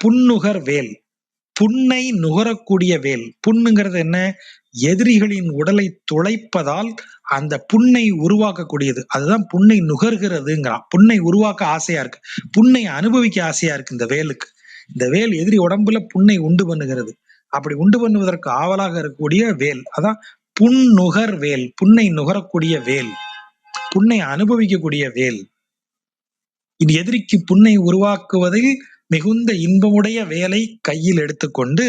புன்னுகர் வேல், புண்ணை நுகரக்கூடிய வேல். புண்ணுங்கிறது என்ன? எதிரிகளின் உடலை துளைப்பதால் அந்த புண்ணை உருவாக்கக்கூடியது. அதுதான் புண்ணை நுகர்கிறதுங்கிறான். புண்ணை உருவாக்க ஆசையா இருக்கு, புண்ணை அனுபவிக்க ஆசையா இருக்கு இந்த வேலுக்கு. இந்த வேல் எதிரி உடம்புல புண்ணை உண்டு பண்ணுகிறது. அப்படி உண்டு பண்ணுவதற்கு ஆவலாக இருக்கக்கூடிய வேல், அதான் புண் நுகர் வேல். புண்ணை நுகரக்கூடிய வேல், புண்ணை அனுபவிக்கக்கூடிய வேல். இது எதிரிக்கு புண்ணை உருவாக்குவதில் மிகுந்த இன்பமுடைய வேலை கையில் எடுத்துக்கொண்டு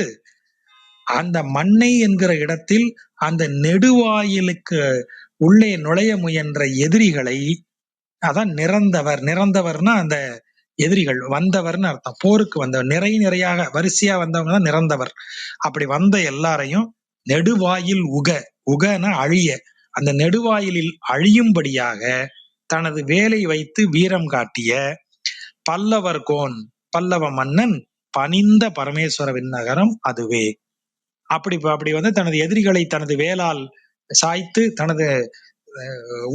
அந்த மண்ணை என்கிற இடத்தில் அந்த நெடுவாயிலுக்கு உள்ளே நுழைய முயன்ற எதிரிகளை, அதான் நிறந்தவர். நிறந்தவர்னா அந்த எதிரிகள் வந்தவர்னு அர்த்தம். போருக்கு வந்தவர், நிறையாக வரிசையா வந்தவங்க தான் நிறந்தவர். அப்படி வந்த எல்லாரையும் நெடுவாயில் உகன அழிய, அந்த நெடுவாயிலில் அழியும்படியாக தனது வேலை வைத்து வீரம் காட்டிய பல்லவர்கோன், பல்லவ மன்னன் பணிந்த பரமேஸ்வர விண்ணகரம் அதுவே. அப்படி வந்து தனது எதிரிகளை தனது வேலால் சாய்த்து தனது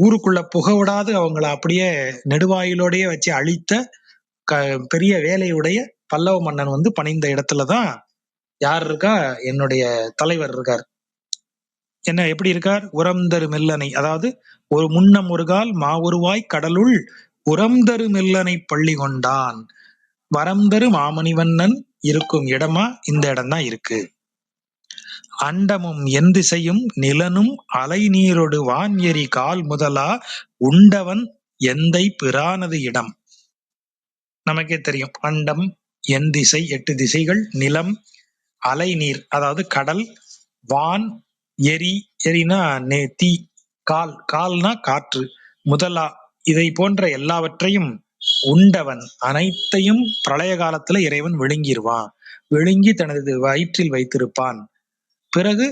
ஊருக்குள்ள புக விடாது அவங்கள அப்படியே நெடுவாயிலோடய வச்சு அழித்த பெரிய வேலையுடைய பல்லவ மன்னன் வந்து பணிந்த இடத்துலதான் யார் இருக்கா? என்னுடைய தலைவர் இருக்கார். என்ன எப்படி இருக்கார்? உரம்தரு மெல்லனை, அதாவது ஒரு முன்னம் ஒரு கால் மாவுருவாய் கடலுள் உரம்தரு மெல்லனை பள்ளி கொண்டான். வரம்தரு மாமணிவண்ணன் இருக்கும் இடமா இந்த இடம் தான் இருக்கு. அண்டமும் என் திசையும் நிலனும் அலை நீரொடு வான் எரி கால் முதலா உண்டவன் எந்தை பிரானது இடம். நமக்கே தெரியும், அண்டம், என் திசை 8 திசைகள், நிலம், அலை நீர் அதாவது கடல், வான், எரினா தீ, கால்னா காற்று, முதலா இதை போன்ற எல்லாவற்றையும் உண்டவன், அனைத்தையும் பிரளய காலத்துல இறைவன் விழுங்கிருவான். விழுங்கி தனது வயிற்றில் வைத்திருப்பான். பிறகு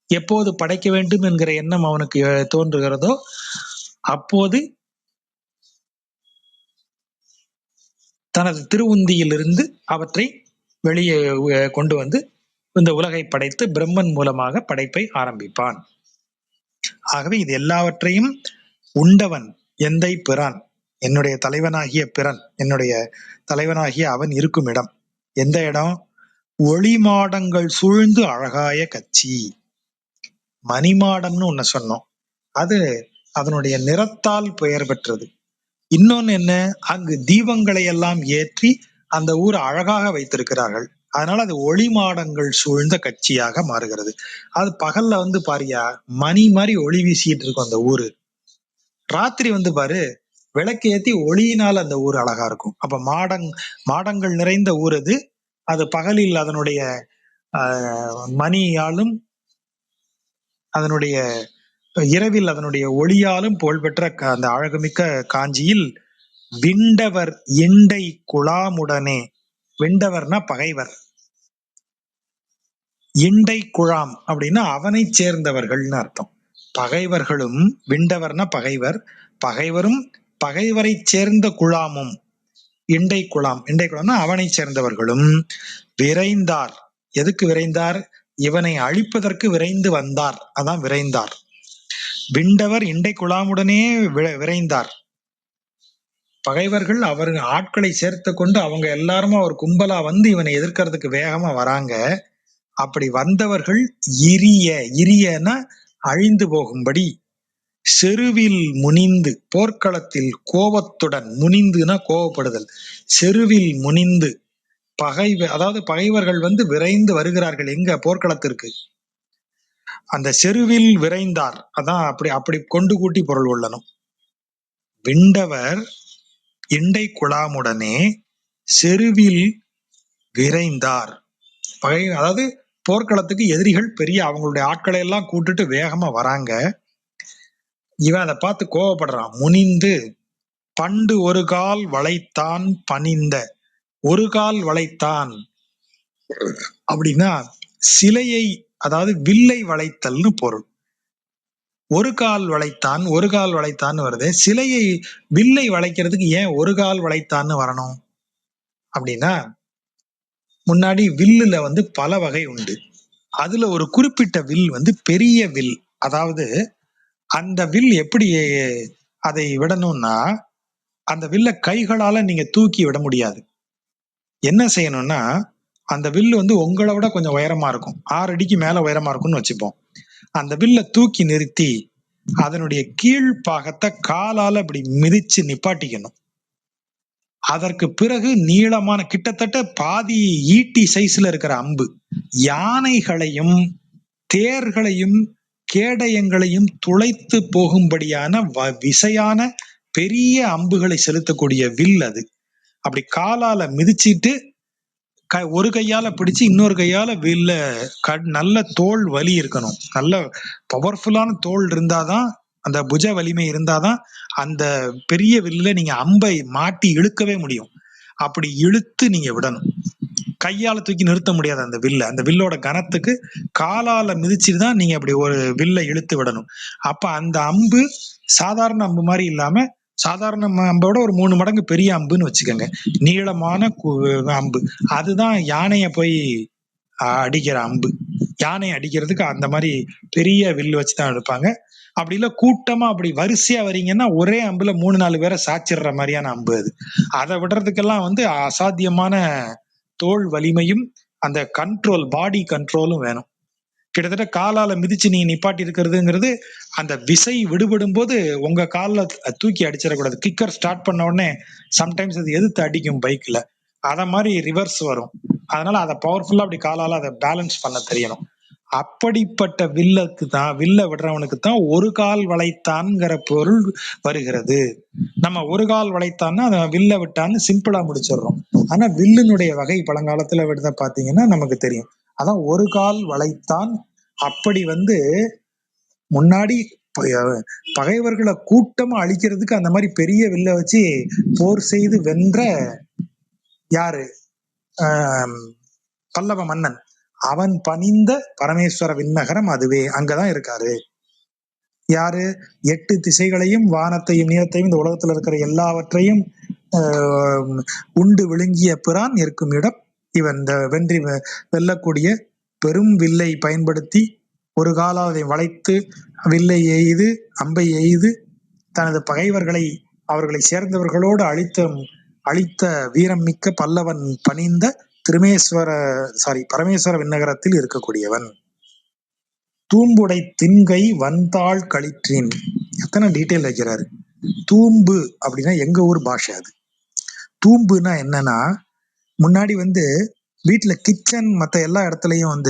எப்போது படைக்க வேண்டும் என்கிற எண்ணம் அவனுக்கு தோன்றுகிறதோ அப்போது தனது திருவுந்தியிலிருந்து அவற்றை வெளியே கொண்டு வந்து இந்த உலகை படைத்து பிரம்மன் மூலமாக படைப்பை ஆரம்பிப்பான். ஆகவே இது எல்லாவற்றையும் உண்டவன் எந்தை பிரான், என்னுடைய தலைவனாகிய பிறன், என்னுடைய தலைவனாகிய அவன் இருக்கும் இடம். எந்த இடம்? ஒளிமாடங்கள் சூழ்ந்து அழகாய கச்சி. மணிமாடம்னு ஒண்ணு சொன்னோம், அது அதனுடைய நிறத்தால் பெயர் பெற்றது. இன்னொன்னு என்ன? அங்கு தீபங்களை எல்லாம் ஏற்றி அந்த ஊர் அழகாக வைத்திருக்கிறார்கள். அதனால அது ஒளி மாடங்கள் சூழ்ந்த கட்சியாக மாறுகிறது. அது பகல்ல வந்து பாரியா மணி மாதிரி ஒளி வீசிட்டு இருக்கும் அந்த ஊரு. ராத்திரி வந்து பாரு, விளக்கு ஏத்தி ஒளியினால் அந்த ஊர் அழகா இருக்கும். அப்ப மாடங்கள் நிறைந்த ஊர் அது. அது பகலில் அதனுடைய மணியாலும் அதனுடைய இரவில் அதனுடைய ஒளியாலும் புகழ்பெற்ற அந்த அழகுமிக்க காஞ்சியில் விண்டவர் இண்டை குழாமுடனே, விண்டவர்னா பகைவர், இண்டை குழாம் அப்படின்னா அவனை சேர்ந்தவர்கள்னு அர்த்தம். பகைவர்களும், விண்டவர்னா பகைவர், பகைவரும் பகைவரை சேர்ந்த குழாமும், இண்டை குழாம்னா அவனை சேர்ந்தவர்களும் விரைந்தார். எதுக்கு விரைந்தார்? இவனை அழிப்பதற்கு விரைந்து வந்தார், அதான் விரைந்தார். விண்டவர் இண்டை குழாமுடனே விரைந்தார். பகைவர்கள் அவர் ஆட்களை சேர்த்து கொண்டு அவங்க எல்லாருமே ஒரு கும்பலா வந்து இவனை எதிர்க்கிறதுக்கு வேகமா வராங்க. அப்படி வந்தவர்கள் இரியன அழிந்து போகும்படி செருவில் முனிந்து, போர்க்களத்தில் கோபத்துடன், முனிந்துனா கோபப்படுதல், செருவில் முனிந்து அதாவது பகைவர்கள் வந்து விரைந்து வருகிறார்கள் எங்க? போர்க்களத்திற்கு. அந்த செருவில் விரைந்தார், அதான் அப்படி கொண்டு கூட்டி பொருள் கொள்ளணும். விண்டவர் இண்டை குழாமுடனே செருவில் விரைந்தார். அதாவது போர்க்களத்துக்கு எதிரிகள் பெரிய அவங்களுடைய ஆட்களை எல்லாம் கூட்டுட்டு வேகமா வராங்க. இவன் அதை பார்த்து கோவப்படுறான். முனிந்து பண்டு ஒரு கால் வளைத்தான் பணிந்த. ஒரு கால் வளைத்தான் அப்படின்னா சிலையை, அதாவது வில்லை வளைத்தல்னு பொருள். ஒரு கால் வளைத்தான்னு வருது. சிலையை, வில்லை வளைக்கிறதுக்கு ஏன் ஒரு கால் வளைத்தான்னு வரணும் அப்படின்னா, முன்னாடி வில்லுல வந்து பல வகை உண்டு. அதுல ஒரு குறிப்பிட்ட வில் வந்து பெரிய வில். அதாவது அந்த வில் எப்படி அதை விடணும்னா, அந்த வில்ல கைகளால நீங்க தூக்கி விட முடியாது. என்ன செய்யணும்னா, அந்த வில்லு வந்து உங்களை விட கொஞ்சம் உயரமா இருக்கும், 6 அடிக்கு மேல உயரமா இருக்கும்னு வச்சுப்போம். அந்த வில்ல தூக்கி நிறுத்தி அதனுடைய கீழ்ப்பாகத்தை காலால இப்படி மிதிச்சு நிப்பாட்டிக்கணும். அதற்கு பிறகு நீளமான கிட்டத்தட்ட பாதி ஈட்டி சைஸ்ல இருக்கிற அம்பு யானைகளையும் தேர்களையும் கேடயங்களையும் துளைத்து போகும்படியான விசையான பெரிய அம்புகளை செலுத்தக்கூடிய வில் அது. அப்படி காலால மிதிச்சிட்டு ஒரு கையால பிடிச்சு இன்னொரு கையால வில்ல நல்ல தோல் வலி இருக்கணும். நல்ல பவர்ஃபுல்லான தோல் இருந்தாதான், அந்த புஜ வலிமை இருந்தாதான் அந்த பெரிய வில்ல நீங்க அம்பை மாட்டி இழுக்கவே முடியும். அப்படி இழுத்து நீங்க விடணும். கையால தூக்கி நிறுத்த முடியாது அந்த வில்ல. அந்த வில்லோட கனத்துக்கு காலால மிதிச்சுட்டு தான் நீங்க அப்படி ஒரு வில்ல இழுத்து விடணும். அப்ப அந்த அம்பு சாதாரண அம்பு மாதிரி இல்லாம சாதாரண அம்போட ஒரு 3 மடங்கு பெரிய அம்புன்னு வச்சுக்கோங்க. நீளமான அம்பு. அதுதான் யானைய போய் அடிக்கிற அம்பு. யானை அடிக்கிறதுக்கு அந்த மாதிரி பெரிய வில்லு வச்சுதான் எடுப்பாங்க. அப்படி இல்ல கூட்டமா அப்படி வரிசையா வரீங்கன்னா ஒரே அம்புல 3-4 பேரை சாச்சிடுற மாதிரியான அம்பு அது. அதை விடுறதுக்கெல்லாம் அசாத்தியமான தோல் வலிமையும் அந்த கண்ட்ரோல், பாடி கண்ட்ரோலும் வேணும். கிட்டத்தட்ட காலால மிதிச்சு நீங்க நிப்பாட்டி இருக்கிறதுங்கிறது அந்த விசை விடுபடும் போது உங்க காலில் தூக்கி அடிச்சிடக்கூடாது. கிக்கர் ஸ்டார்ட் பண்ண உடனே சம்டைம்ஸ் அது எதிர்த்து அடிக்கும் பைக்ல, அத மாதிரி ரிவர்ஸ் வரும். அதனால அதை பவர்ஃபுல்லா அப்படி காலால அதை பேலன்ஸ் பண்ண தெரியணும். அப்படிப்பட்ட வில்ல விடுறவனுக்கு தான் ஒரு கால் வளைத்தான்ங்கிற பொருள் வருகிறது. நம்ம ஒரு கால் வளைத்தான்னா அதை வில்ல விட்டான்னு சிம்பிளா முடிச்சிடுறோம். ஆனா வில்லினுடைய வகை பழங்காலத்துல விடுத பாத்தீங்கன்னா நமக்கு தெரியும். அதான் ஒரு கால் வளைத்தான். அப்படி முன்னாடி பகைவர்களை கூட்டமா அழிக்கிறதுக்கு அந்த மாதிரி பெரிய வில்ல வச்சு போர் செய்து வென்ற யாரு? பல்லவ மன்னன். அவன் பணிந்த பரமேஸ்வர விண்ணகரம் அதுவே. அங்கதான் இருக்காரு. யாரு? 8 திசைகளையும் வானத்தையும் நீளத்தையும் இந்த உலகத்துல இருக்கிற எல்லாவற்றையும் உண்டு விழுங்கிய பிரான் இருக்கும் இடம் இவன். இந்த வென்றி வெல்லக்கூடிய பெரும் வில்லை பயன்படுத்தி ஒரு காலாவதை வளைத்து வில்லை எய்து அம்பை எய்து தனது பகைவர்களை அவர்களை சேர்ந்தவர்களோடு அழித்த வீரம் மிக்க பல்லவன் பணிந்த பரமேஸ்வர விண்ணகரத்தில் இருக்கக்கூடியவன். தூம்புடை திண்கை வந்தாள் களிற்றின். எத்தனை டீட்டெயில் வைக்கிறாரு. தூம்பு அப்படின்னா எங்க ஊர் பாஷை அது. தூம்புனா என்னன்னா, முன்னாடி வீட்டுல கிச்சன் மத்த எல்லா இடத்துலயும்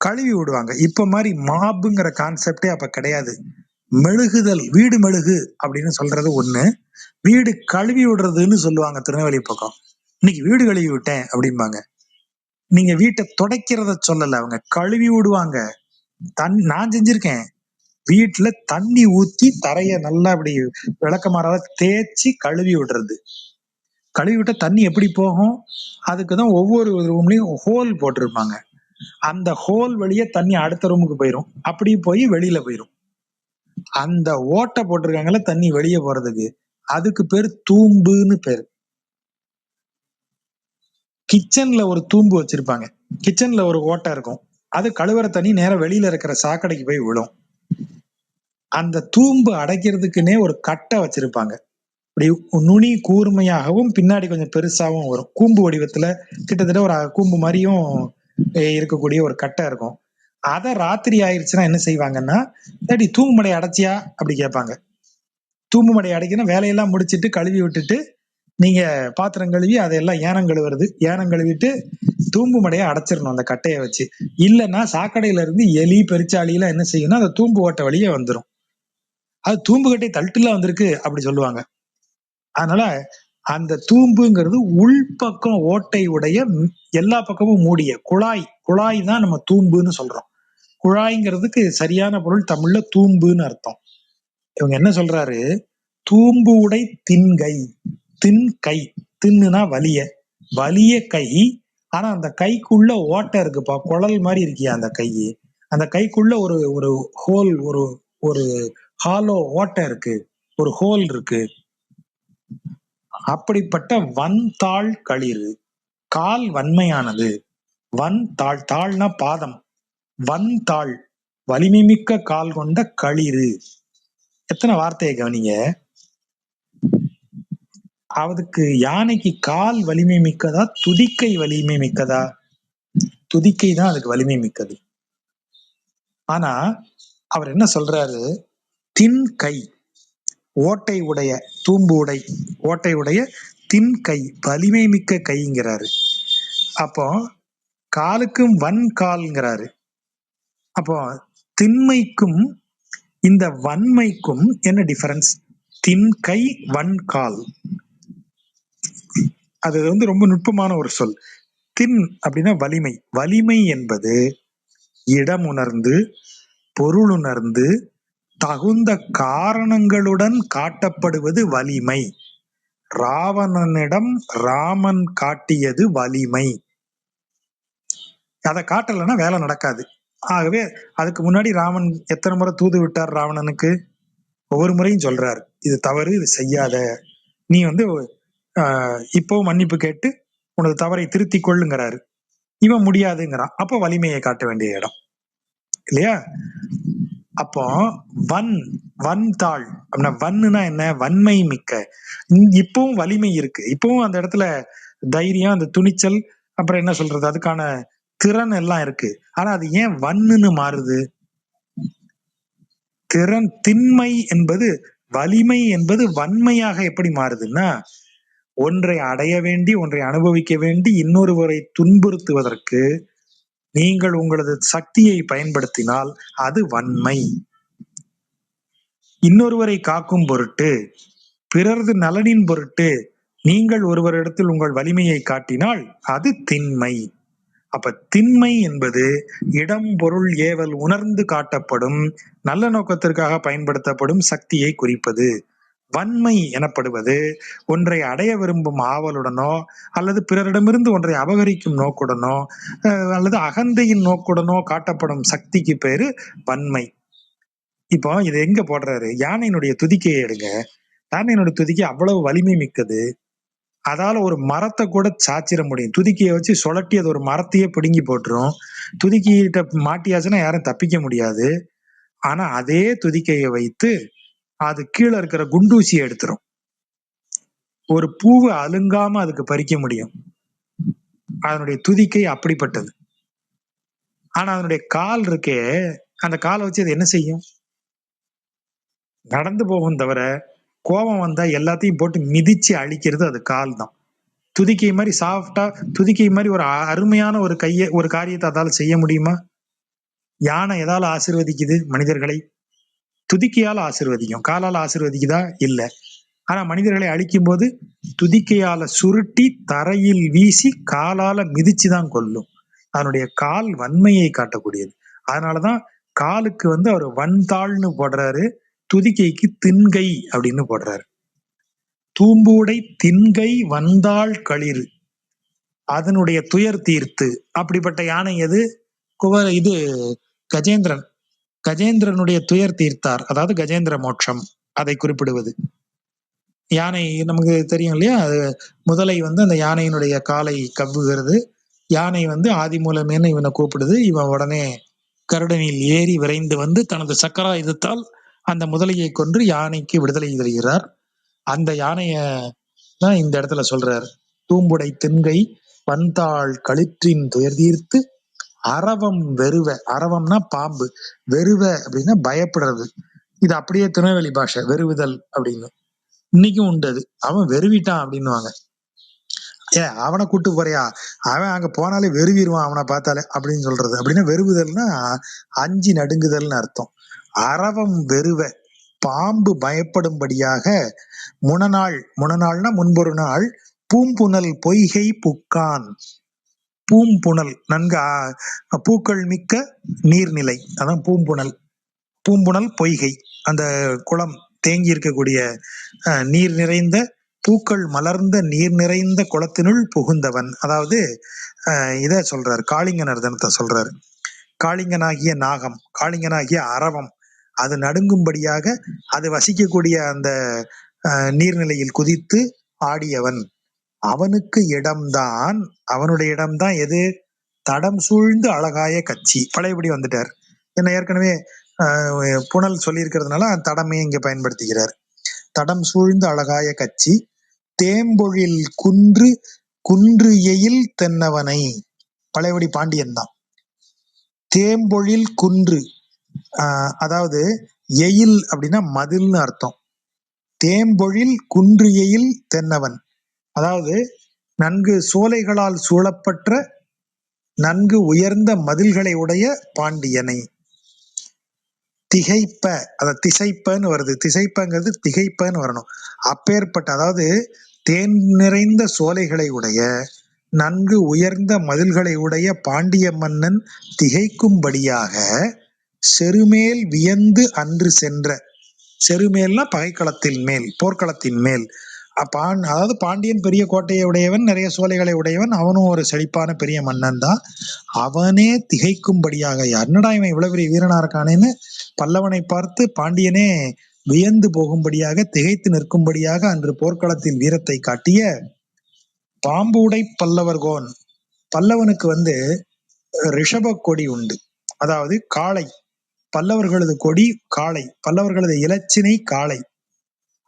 கழுவி விடுவாங்க. இப்ப மாதிரி மாப்புங்கிற கான்செப்டே அப்ப கிடையாது. மெழுகுதல், வீடு மெழுகு அப்படின்னு சொல்றது ஒண்ணு, வீடு கழுவி விடுறதுன்னு சொல்லுவாங்க. திருநெல்வேலி பக்கம் இன்னைக்கு வீடு கழுவி விட்டேன் அப்படிம்பாங்க. நீங்க வீட்டை துடைக்கிறத சொல்லல, அவங்க கழுவி விடுவாங்க. நான் செஞ்சிருக்கேன். வீட்டுல தண்ணி ஊத்தி தரைய நல்லா அப்படி விளக்கமாறால தேய்ச்சி கழுவி விடுறது. கழுவி விட்ட தண்ணி எப்படி போகும்? அதுக்குதான் ஒவ்வொரு ரூம்லயும் ஹோல் போட்டிருப்பாங்க. அந்த ஹோல் வழியே தண்ணி அடுத்த ரூமுக்கு போயிரும், அப்படி போய் வெளியில போயிரும். அந்த ஓட்டை போட்டிருக்காங்கல்ல தண்ணி வெளியே போறதுக்கு, அதுக்கு பேரு தூம்புன்னு பேரு. கிச்சன்ல ஒரு தூம்பு வச்சிருப்பாங்க. கிச்சன்ல ஒரு ஓட்டை இருக்கும். அது கழுவுற தண்ணி நேரம் வெளியில இருக்கிற சாக்கடைக்கு போய் விழும். அந்த தூம்பு அடைக்கிறதுக்குன்னே ஒரு கட்டை வச்சிருப்பாங்க. இப்படி நுனி கூர்மையாகவும் பின்னாடி கொஞ்சம் பெருசாகவும் வரும். கூம்பு வடிவத்துல கிட்டத்தட்ட ஒரு கூம்பு மாதிரியும் இருக்கக்கூடிய ஒரு கட்டை இருக்கும். அதை ராத்திரி ஆயிடுச்சுன்னா என்ன செய்வாங்கன்னா, இல்லாட்டி தூம்பு மடை அடைச்சியா அப்படி கேட்பாங்க. தூம்பு மடை அடைக்கணும் வேலையெல்லாம் முடிச்சுட்டு கழுவி விட்டுட்டு நீங்க பாத்திரம் கழுவி அதையெல்லாம் ஏனம் கழுவுறது. ஏனம் கழுவிட்டு தூம்பு மடையை அடைச்சிடணும் அந்த கட்டையை வச்சு. இல்லைன்னா சாக்கடையில இருந்து எலி பெருச்சாலியெல்லாம் என்ன செய்யணும்னா அந்த தூம்பு ஓட்ட வழியே வந்துடும். அது தூம்பு கட்டை தட்டுல வந்திருக்கு அப்படி சொல்லுவாங்க. அதனால அந்த தூம்புங்கிறது உள்பக்கம் ஓட்டை உடைய எல்லா பக்கமும் மூடிய குழாய் தான் நம்ம தூம்புன்னு சொல்றோம். குழாய்ங்கிறதுக்கு சரியான பொருள் தமிழ்ல தூம்புன்னு அர்த்தம். இவங்க என்ன சொல்றாரு, தூம்பு உடை திண்கை. திண்கை, தின்னுனா வலிய கை. ஆனா அந்த கைக்குள்ள ஓட்டை இருக்குப்பா, குழல் மாதிரி இருக்கியா அந்த கை. அந்த கைக்குள்ள ஒரு ஹோல், ஒரு ஹாலோ ஓட்டை இருக்கு, ஒரு ஹோல் இருக்கு. அப்படிப்பட்ட வன்தாள் களிறு. கால் வன்மையானது. வன்தாள், தாள்னா பாதம். வன்தாள் வலிமை மிக்க கால் கொண்ட களிறு. எத்தனை வார்த்தையை கவனிங்க. அதுக்கு யானைக்கு கால் வலிமை மிக்கதா, துதிக்கை வலிமை மிக்கதா? துதிக்கை தான் அதுக்கு வலிமை மிக்கது. ஆனா அவர் என்ன சொல்றாரு, தின்கை, ஓட்டை உடைய, தூம்பு உடை, ஓட்டை உடைய தின்கை, வலிமை மிக்க கைங்கிறாரு. அப்போ காலுக்கும் வன்கால்ங்கிறாரு. அப்போ திண்மைக்கும் இந்த வன்மைக்கும் என்ன டிஃபரன்ஸ்? தின்கை வன்கால், அது ரொம்ப நுட்பமான ஒரு சொல். தின் அப்படின்னா வலிமை. வலிமை என்பது இடம் உணர்ந்து, பொருள் உணர்ந்து, தகுந்த காரணங்களுடன் காட்டப்படுவது வலிமை. ராவணனிடம் ராமன் காட்டியது வலிமை. அதை காட்டலைன்னா வேலை நடக்காது. ஆகவே அதுக்கு முன்னாடி ராமன் எத்தனை முறை தூது விட்டார் ராவணனுக்கு? ஒவ்வொரு முறையும் சொல்றாரு, இது தவறு, இது செய்யாத, நீ இப்போ மன்னிப்பு கேட்டு உனது தவறை திருத்தி கொள்ளுங்கிறாரு. இவன் முடியாதுங்கிறான். அப்போ வலிமையை காட்ட வேண்டிய இடம் இல்லையா? அப்போ வன் தாள் அப்படின்னா, வன்னுனா என்ன? வன்மை மிக்க. இப்பவும் வலிமை இருக்கு, இப்பவும் அந்த இடத்துல தைரியம், அந்த துணிச்சல், அப்புறம் என்ன சொல்றது, அதுக்கான திறன் எல்லாம் இருக்கு. ஆனா அது ஏன் வன்னுன்னு மாறுது? திறன், திண்மை என்பது, வலிமை என்பது வன்மையாக எப்படி மாறுதுன்னா, ஒன்றை அடைய வேண்டி, ஒன்றை அனுபவிக்க வேண்டி இன்னொருவரை துன்புறுத்துவதற்கு நீங்கள் உங்களது சக்தியை பயன்படுத்தினால் அது வன்மை. இன்னொருவரை காக்கும் பொருட்டு, பிறரது நலனின் பொருட்டு நீங்கள் ஒருவரிடத்தில் உங்கள் வலிமையை காட்டினால் அது திண்மை. அப்ப திண்மை என்பது இடம், பொருள், ஏவல் உணர்ந்து காட்டப்படும், நல்ல நோக்கத்திற்காக பயன்படுத்தப்படும் சக்தியை குறிப்பது. வன்மை எனப்படுவது ஒன்றை அடைய விரும்பும் ஆவலுடனோ, அல்லது பிறரிடமிருந்து ஒன்றை அபகரிக்கும் நோக்குடனோ, அல்லது அகந்தையின் நோக்குடனோ காட்டப்படும் சக்திக்கு பேரு வன்மை. இப்போ இது எங்க போடுறாரு? யானையினுடைய துதிக்கையை எடுங்க. யானையினுடைய துதிக்கை அவ்வளவு வலிமை மிக்கது. அதால ஒரு மரத்தை கூட சாச்சிட முடியும். துதிக்கையை வச்சு சுழட்டி அது ஒரு மரத்தையே பிடுங்கி போட்டுரும். துதிக்கையிட்ட மாட்டியாச்சுன்னா யாரும் தப்பிக்க முடியாது. ஆனா அதே துதிக்கையை வைத்து அது கீழே இருக்கிற குண்டூசியை எடுத்துரும். ஒரு பூவை அலுங்காம அதுக்கு பறிக்க முடியும். அதனுடைய துதிக்கை அப்படிப்பட்டது. ஆனா அதனுடைய கால் இருக்கே, அந்த காலை வச்சு அது என்ன செய்யும்? நடந்து போகும் தவிர, கோபம் வந்தா எல்லாத்தையும் போட்டு மிதிச்சு அழிக்கிறது அது கால் தான். துதிக்கை மாதிரி சாஃப்டா, துதிக்கை மாதிரி ஒரு அருமையான ஒரு காரியத்தை அதால செய்ய முடியுமா? யானை எதால ஆசீர்வதிக்குது மனிதர்களை? துதிக்கையால ஆசீர்வதிக்கும். காலால ஆசீர்வதிக்குதா? இல்ல. ஆனா மனிதர்களை அழிக்கும் போது துதிக்கையால சுருட்டி தரையில் வீசி காலால மிதிச்சுதான் கொல்லும். அதனுடைய கால் வன்மையை காட்டக்கூடியது. அதனாலதான் காலுக்கு அவர் வன்தாள்னு போடுறாரு, துதிக்கைக்கு தின்கை அப்படின்னு போடுறாரு. தூம்பூடை தின்கை வந்தாள் களிறு, அதனுடைய துயர் தீர்த்து. அப்படிப்பட்ட யானை எது? இது கஜேந்திரன். கஜேந்திரனுடைய துயர் தீர்த்தார், அதாவது கஜேந்திர மோட்சம், அதை குறிப்பிடுவது. யானை நமக்கு தெரியும் இல்லையா? அது முதலை அந்த யானையினுடைய காலை கவ்வுகிறது. யானை ஆதி மூலமேன்னு இவனை கூப்பிடுது. இவன் உடனே கருடனில் ஏறி விரைந்து தனது சக்கராயுதத்தால் அந்த முதலையை கொன்று யானைக்கு விடுதலை தருகிறார். அந்த யானைய தான் இந்த இடத்துல சொல்றார். தூம்புடை தின்கை வந்தாள் களிற்றின் துயர் தீர்த்து அரவம் வெறுவ. அரவம்னா பாம்பு, வெறுவ அப்படின்னா பயப்படுறது. இது அப்படியே திருநெல்வேலி பாஷை, வெறுவுதல் அப்படின்னு. இன்னைக்கும் உண்டு. அது அவன் வெறுவிட்டான் அப்படின்னுவாங்க. அவனை கூட்டு போறியா, அவன் அங்க போனாலே வெறுவிடுவான் அவனை பார்த்தாலே அப்படின்னு சொல்றது. அப்படின்னா வெறுவுதல்னா அஞ்சி நடுங்குதல்னு அர்த்தம். அரவம் வெறுவ, பாம்பு பயப்படும்படியாக முனநாள்னா முன்பொரு நாள் பூம்புணல் பொய்கை புக்கான். பூம்புணல் நன்கு பூக்கள் மிக்க நீர்நிலை, அதான் பூம்புணல். பூம்புணல் பொய்கை, அந்த குளம் தேங்கி இருக்கக்கூடிய நீர் நிறைந்த, பூக்கள் மலர்ந்த நீர் நிறைந்த குளத்தினுள் புகுந்தவன். அதாவது இத சொல்றாரு, காளிங்க நர்தனத்தை சொல்றாரு. காளிங்கனாகிய நாகம், காளிங்கனாகிய அரவம் அது நடுங்கும்படியாக அது வசிக்கக்கூடிய அந்த நீர்நிலையில் குதித்து ஆடியவன். அவனுக்கு இடம்தான், அவனுடைய இடம்தான் எது? தடம் சூழ்ந்து அழகாய கட்சி. பழையபடி வந்துட்டார். என்ன ஏற்கனவே புனல் சொல்லி இருக்கிறதுனால தடமே இங்க பயன்படுத்துகிறார். தடம் சூழ்ந்து அழகாய கட்சி தேம்பொழில் குன்று எயில் தென்னவனை. பழையபடி பாண்டியன் தான். தேம்பொழில் குன்று, அதாவது எயில் அப்படின்னா மதில்னு அர்த்தம். தேம்பொழில் குன்று எயில் தென்னவன், அதாவது நன்கு சோலைகளால் சூழப்பட்ட நன்கு உயர்ந்த மதில்களை உடைய பாண்டியனை. திகைப்ப, அத திசைப்பன்னு வருது, திசைப்பங்கிறது திகைப்பன்னு வரணும். அப்பேற்பட்ட, அதாவது தேன் நிறைந்த சோலைகளை உடைய நன்கு உயர்ந்த மதில்களை உடைய பாண்டிய மன்னன் திகைக்கும்படியாக செருமேல் வியந்து அன்று சென்ற. செருமேல்னா பகைக்களத்தின் மேல், போர்க்களத்தின் மேல். அதாவது பாண்டியன் பெரிய கோட்டையை உடையவன், நிறைய சோலைகளை உடையவன், அவனும் ஒரு செழிப்பான பெரிய மன்னன் தான். அவனே திகைக்கும்படியாக, என்னடா இவன் இவ்வளவு பெரிய வீரனா இருக்கானேன்னு பல்லவனை பார்த்து பாண்டியனே வியந்து போகும்படியாக, திகைத்து நிற்கும்படியாக அன்று போர்க்களத்தில் வீரத்தை காட்டிய பாம்பு உடை பல்லவர்கோன். பல்லவனுக்கு ரிஷப கொடி உண்டு, அதாவது காளை. பல்லவர்களது கொடி காளை, பல்லவர்களது இலச்சினை காளை.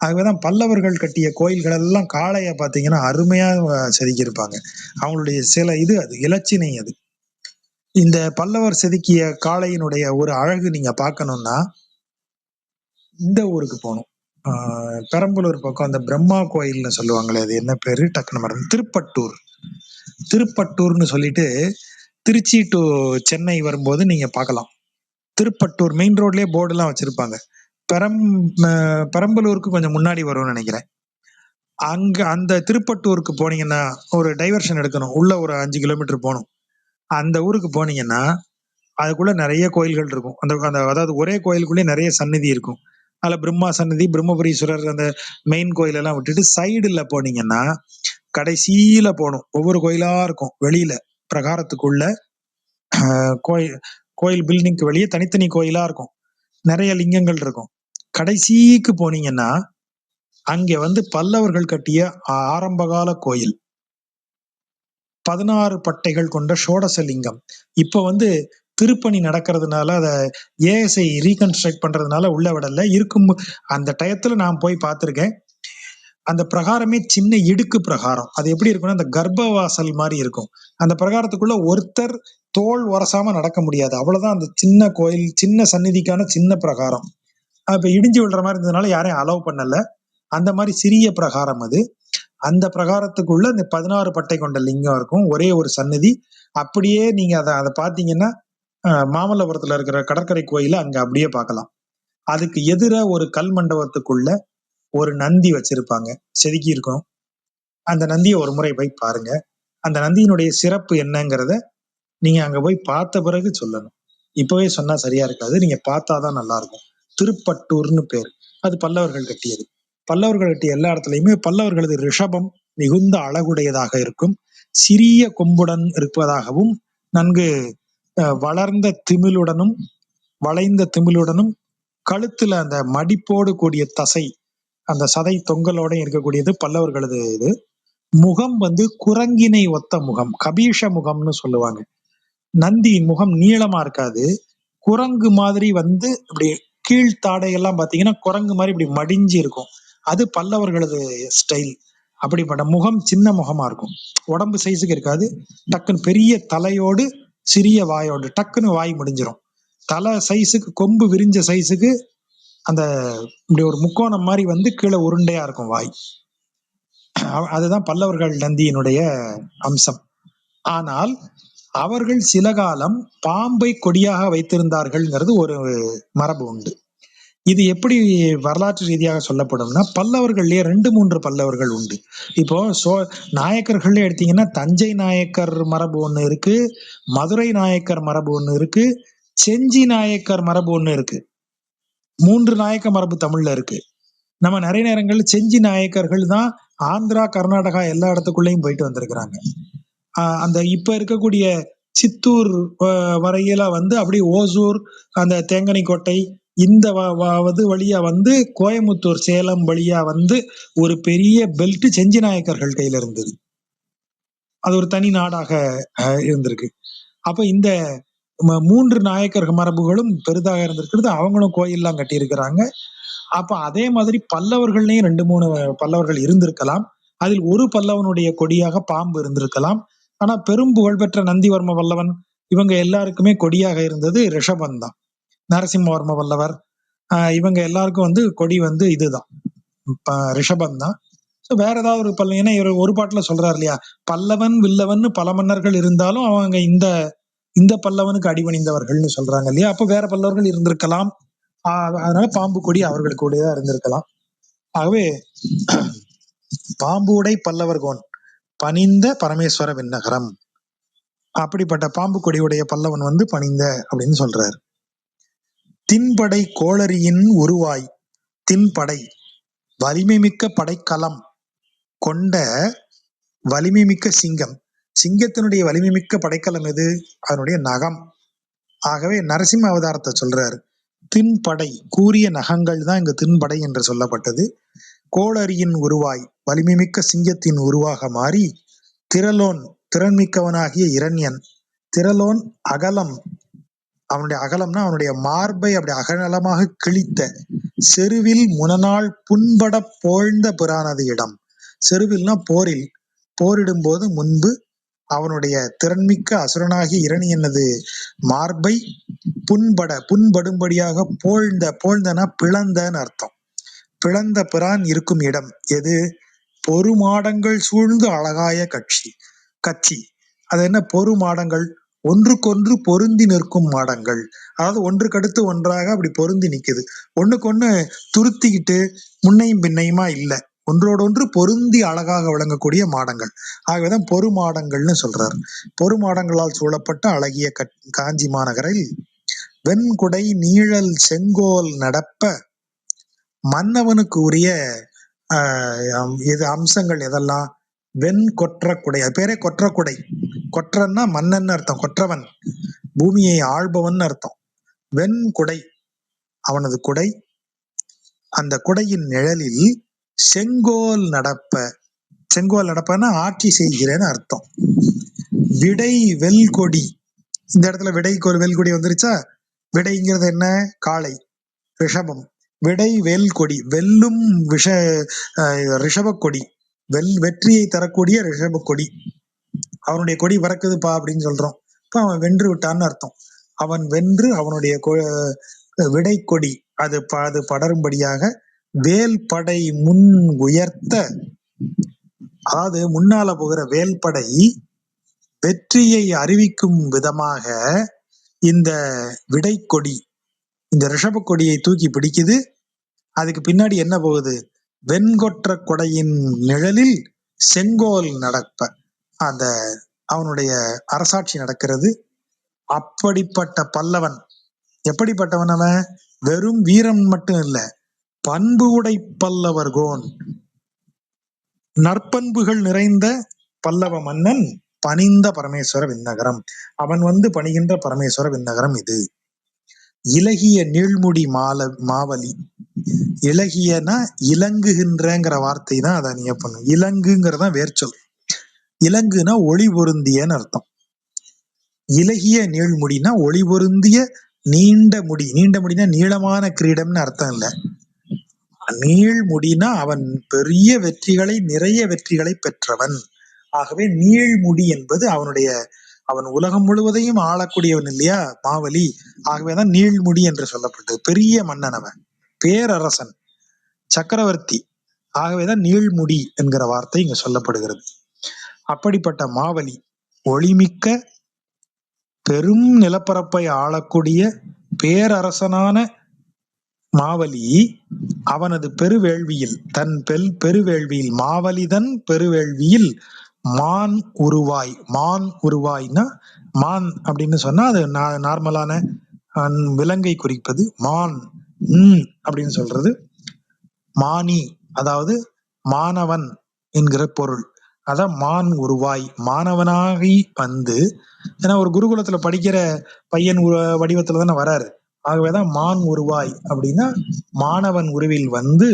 ஆகவேதான் பல்லவர்கள் கட்டிய கோயில்கள் எல்லாம் காளைய பாத்தீங்கன்னா அருமையா செதுக்கியிருப்பாங்க. அவங்களுடைய சில இது அது இலச்சினை. அது இந்த பல்லவர் செதுக்கிய காளையினுடைய ஒரு அழகு நீங்க பார்க்கணும்னா இந்த ஊருக்கு போகணும். பெரம்பலூர் பக்கம் அந்த பிரம்மா கோயில்னு சொல்லுவாங்களே, அது என்ன பேரு டக்குனு மறந்து, திருப்பட்டூர். திருப்பட்டூர்னு சொல்லிட்டு திருச்சி டு சென்னை வரும்போது நீங்க பார்க்கலாம். திருப்பட்டூர் மெயின் ரோட்லயே போர்டு எல்லாம் வச்சிருப்பாங்க. பெரம்பலூருக்கு கொஞ்சம் முன்னாடி வரும்னு நினைக்கிறேன். அங்க அந்த திருப்பட்டூருக்கு போனீங்கன்னா ஒரு டைவர்ஷன் எடுக்கணும், உள்ள ஒரு 5 கிலோமீட்டர் போகணும். அந்த ஊருக்கு போனீங்கன்னா அதுக்குள்ள நிறைய கோயில்கள் இருக்கும். அந்த அதாவது ஒரே கோயிலுக்குள்ளே நிறைய சந்நிதி இருக்கும். அதுல பிரம்மா சன்னதி, பிரம்மபுரீஸ்வரர், அந்த மெயின் கோயில் எல்லாம் விட்டுட்டு சைடுல போனீங்கன்னா கடைசியில போகணும். ஒவ்வொரு கோயிலா இருக்கும். வெளியில பிரகாரத்துக்குள்ள கோயில் கோயில் பில்டிங்க்கு வெளியே தனித்தனி கோயிலா இருக்கும். நிறைய லிங்கங்கள் இருக்கும். கடைசிக்கு போனீங்கன்னா அங்க பல்லவர்கள் கட்டிய ஆரம்பகால கோயில், 16 பட்டைகள் கொண்ட ஷோடசலிங்கம். இப்ப திருப்பணி நடக்கிறதுனால அதை ஏஎஸ்ஐ ரீகன்ஸ்ட்ரக்ட் பண்றதுனால உள்ள விடல. இருக்கும் அந்த டயத்துல நான் போய் பார்த்திருக்கேன். அந்த பிரகாரமே சின்ன இடுக்கு பிரகாரம். அது எப்படி இருக்கும்னா அந்த கர்ப்பவாசல் மாதிரி இருக்கும். அந்த பிரகாரத்துக்குள்ள ஒருத்தர் தோல் உரசாம நடக்க முடியாது, அவ்வளவுதான். அந்த சின்ன கோயில், சின்ன சந்நிதிக்கான சின்ன பிரகாரம். இப்ப இடிஞ்சு விடுற மாதிரி இருந்ததுனால யாரையும் அலோவ் பண்ணல. அந்த மாதிரி சிறிய பிரகாரம் அது. அந்த பிரகாரத்துக்குள்ள இந்த 16 பட்டை கொண்ட லிங்கம் இருக்கும், ஒரே ஒரு சன்னதி. அப்படியே நீங்க அதை பாத்தீங்கன்னா மாமல்லபுரத்துல இருக்கிற கடற்கரை கோயில அங்க அப்படியே பார்க்கலாம். அதுக்கு எதிர ஒரு கல் மண்டபத்துக்குள்ள ஒரு நந்தி வச்சிருப்பாங்க, செதுக்கி இருக்கும். அந்த நந்தியை ஒரு முறை போய் பாருங்க. அந்த நந்தியினுடைய சிறப்பு என்னங்கிறத நீங்க அங்க போய் பார்த்த பிறகு சொல்லணும். இப்பவே சொன்னா சரியா இருக்காது, நீங்க பார்த்தாதான் நல்லா இருக்கும். திருப்பட்டூர்னு பேர். அது பல்லவர்கள் கட்டியது. பல்லவர்கள் கட்டிய எல்லா இடத்துலயுமே பல்லவர்களது ரிஷபம் மிகுந்த அழகுடையதாக இருக்கும். சிறிய கொம்புடன் இருப்பதாகவும், நன்கு வளர்ந்த திமிழுடனும் வளைந்த திமிழுடனும், கழுத்துல அந்த மடிப்போடு கூடிய தசை, அந்த சதை தொங்கலோட இருக்கக்கூடியது பல்லவர்களது இது. முகம் குரங்கினை ஒத்த முகம், கபீஷ முகம்னு சொல்லுவாங்க. நந்தி முகம் நீளமா இருக்காது, குரங்கு மாதிரி இப்படி கீழ்த்தாடையெல்லாம் பாத்தீங்கன்னா குரங்கு மாதிரி இப்படி மடிஞ்சு இருக்கும். அது பல்லவர்களது ஸ்டைல். அப்படிப்பட்ட முகம் சின்ன முகமா இருக்கும், உடம்பு சைஸுக்கு இருக்காது. டக்குன்னு பெரிய தலையோடு சிறிய வாயோடு டக்குன்னு வாய் முடிஞ்சிடும். தலை சைஸுக்கு, கொம்பு விரிஞ்ச சைஸுக்கு அந்த இப்படி ஒரு முக்கோணம் மாதிரி கீழே உருண்டையா இருக்கும் வாய். அதுதான் பல்லவர்கள் நந்தியினுடைய அம்சம். ஆனால் அவர்கள் சில காலம் பாம்பை கொடியாக வைத்திருந்தார்கள்ங்கிறது ஒரு மரபு உண்டு. இது எப்படி வரலாற்று ரீதியாக சொல்லப்படும்னா, பல்லவர்கள்லயே 2-3 பல்லவர்கள் உண்டு. இப்போ நாயக்கர்கள்ல எடுத்தீங்கன்னா தஞ்சை நாயக்கர் மரபு ஒண்ணு இருக்கு, மதுரை நாயக்கர் மரபு ஒண்ணு இருக்கு, செஞ்சி நாயக்கர் மரபு ஒண்ணு இருக்கு. 3 நாயக்க மரபு தமிழ்ல இருக்கு. நம்ம நிறைய நேரங்கள்ல செஞ்சி நாயக்கர்கள் தான் ஆந்திரா, கர்நாடகா எல்லா இடத்துக்குள்ளேயும் போயிட்டு வந்திருக்கிறாங்க. அந்த இப்ப இருக்கக்கூடிய சித்தூர் வரையில அப்படி ஓசூர், அந்த தேங்கனிக்கோட்டை, இந்த வழியா கோயமுத்தூர், சேலம் வழியா ஒரு பெரிய பெல்ட் செஞ்சி நாயக்கர்கள் கையில இருந்தது. அது ஒரு தனி நாடாக இருந்திருக்கு. அப்ப இந்த 3 நாயக்கர் மரபுகளும் பெரிதாக இருந்திருக்கிறது. அவங்களும் கோயில்லாம் கட்டி இருக்கிறாங்க. அப்ப அதே மாதிரி பல்லவர்கள்லயும் 2-3 பல்லவர்கள் இருந்திருக்கலாம். அதில் ஒரு பல்லவனுடைய கொடியாக பாம்பு இருந்திருக்கலாம். ஆனா பெரும் புகழ்பெற்ற நந்திவர்ம வல்லவன் இவங்க எல்லாருக்குமே கொடியாக இருந்தது ரிஷபம் தான். நரசிம்மவர்ம வல்லவர், இவங்க எல்லாருக்கும் கொடி இதுதான், ரிஷபம் தான். ஸோ வேற ஏதாவது ஒரு பல்ல, ஏன்னா இவர் ஒரு பாட்டுல சொல்றாரு இல்லையா, பல்லவன் வில்லவன் பல மன்னர்கள் இருந்தாலும் அவங்க இந்த இந்த பல்லவனுக்கு அடிபணிந்தவர்கள்னு சொல்றாங்க இல்லையா. அப்ப வேற பல்லவர்கள் இருந்திருக்கலாம். அதனால பாம்பு கொடி அவர்களுக்கு கூடதான் இருந்திருக்கலாம். ஆகவே பாம்பு உடை பல்லவர்கோன் பணிந்த பரமேஸ்வர விண்ணகரம், அப்படிப்பட்ட பாம்பு கொடியுடைய பல்லவன் பணிந்த அப்படின்னு சொல்றாரு. தின்படை கோளரியின் உருவாய், தின்படை வலிமை மிக்க படைக்கலம் கொண்ட வலிமை மிக்க சிங்கம். சிங்கத்தினுடைய வலிமை மிக்க படைக்கலம் எது? அதனுடைய நகம். ஆகவே நரசிம்ம அவதாரத்தை சொல்றாரு. தின்படை கூறிய நகங்கள் தான் இங்கு தின்படை என்று சொல்லப்பட்டது. கோளரியின் உருவாய் வலிமை மிக்க சிங்கத்தின் உருவாக மாறி, திரளோன் திறன்மிக்கவனாகிய இரண்யன். திரளோன் அகலம், அவனுடைய அகலம்னா அவனுடைய மார்பை அப்படி அகலமாக கிழித்த, செருவில் முனநாள் புண்பட போழ்ந்த பிரானது இடம். செருவில்னா போரில், போரிடும் போது முன்பு அவனுடைய திறன்மிக்க அசுரனாகிய இரணியனது மார்பை புண்படும்படியாக போழ்ந்த, போழ்ந்தனா பிளந்தன்னு அர்த்தம், பிளந்த பிரான் இருக்கும் இடம் எது? பொறுமாடங்கள் சூழ்ந்து அழகாய கட்சி. அது என்ன பொறுமாடங்கள்? ஒன்றுக்கொன்று பொருந்தி நிற்கும் மாடங்கள். அதாவது ஒன்றுக்கடுத்து ஒன்றாக அப்படி பொருந்தி நிக்குது, ஒண்ணுக்கு ஒண்ணு துருத்திக்கிட்டு முன்னையும் பின்னையுமா இல்ல, ஒன்றோடொன்று பொருந்தி அழகாக விளங்கக்கூடிய மாடங்கள். ஆகவேதான் பொறுமாடங்கள்னு சொல்றார். பொறுமாடங்களால் சூழப்பட்ட அழகிய காஞ்சி மாநகரில் வெண்குடை நீழல் செங்கோல் நடப்ப, மன்னவனுக்கு உரிய இது அம்சங்கள் எதெல்லாம்? வெண் கொற்ற குடை, அது பேரே கொற்ற குடை. கொற்றன்னா மன்னன் அர்த்தம், கொற்றவன் பூமியை ஆள்பவன் அர்த்தம். வெண் குடை அவனது குடை, அந்த குடையின் நிழலில் செங்கோல் நடப்ப, செங்கோல் நடப்பன்னா ஆட்சி செய்கிறேன்னு அர்த்தம். விடை வெல்கொடி, இந்த இடத்துல விடை வெல்கொடி வந்துருச்சா? விடைங்கிறது என்ன? காளை, ரிஷபம். விடை வெல்கொடி வெல்லும் ரிஷப கொடி, வெற்றியை தரக்கூடிய ரிஷப கொடி. அவனுடைய கொடி பறக்குதுப்பா அப்படின்னு சொல்றோம். இப்ப அவன் வென்று விட்டான்னு அர்த்தம். அவன் வென்று அவனுடைய விடை கொடி அது படரும்படியாக வேல் படை முன் உயர்த்த, அதாவது முன்னால போகிற வேல்படை வெற்றியை அறிவிக்கும் விதமாக இந்த விடை கொடி, இந்த ரிஷப கொடியை தூக்கி பிடிக்குது. அதுக்கு பின்னாடி என்ன போகுது? வெண்கொற்ற கொடையின் நிழலில் செங்கோல் நடப்ப, அந்த அவனுடைய அரசாட்சி நடக்கிறது. அப்படிப்பட்ட பல்லவன் எப்படிப்பட்டவன்? அவன் வெறும் வீரன் மட்டும் இல்ல, பண்பு உடை பல்லவர்கோன், நற்பண்புகள் நிறைந்த பல்லவ மன்னன் பணிந்த பரமேஸ்வர விண்ணகரம். அவன் பணிகின்ற பரமேஸ்வர விண்ணகரம் இது. இலகிய நீழ்முடி மாவலி, இலகியனா இலங்குகின்றங்கிற வார்த்தை தான் அதை நீங்க பண்ணும். இலங்குங்கிறதா வேர்ச்சொல். இலங்குனா ஒளி பொருந்தியன்னு அர்த்தம். இலகிய நீழ்முடினா ஒளி பொருந்திய நீண்ட முடி. நீண்ட முடினா நீளமான கிரீடம்னு அர்த்தம் இல்ல. நீழ்முடினா அவன் பெரிய வெற்றிகளை, நிறைய வெற்றிகளை பெற்றவன். ஆகவே நீழ்முடி என்பது அவன் உலகம் முழுவதையும் ஆளக்கூடியவன் இல்லையா, மாவலி. ஆகவேதான் நீழ்முடி என்று சொல்லப்பட்டது. பெரிய மன்னன் அவன், பேரரசன், சக்கரவர்த்தி. ஆகவேதான் நீழ்முடி என்கிற வார்த்தை இங்க சொல்லப்படுகிறது. அப்படிப்பட்ட மாவலி, ஒளிமிக்க பெரும் நிலப்பரப்பை ஆளக்கூடிய பேரரசனான மாவலி, அவனது பெருவேள்வியில், தன் பெருவேள்வியில், மாவலிதன் பெருவேள்வியில் மான் உருவாய். மான் உருவாய்னா, மான் அப்படின்னு சொன்னா அது நார்மலான விலங்கை குறிப்பது. மான் அப்படின்னு சொல்றது மானி, அதாவது மாணவன் என்கிற பொருள். அதான் மான் உருவாய், மாணவனாகி வந்து. ஏன்னா ஒரு குருகுலத்துல படிக்கிற பையன் வடிவத்துல தானே வராரு. ஆகவேதான் மான் உருவாய் அப்படின்னா மாணவன் உருவில் வந்து.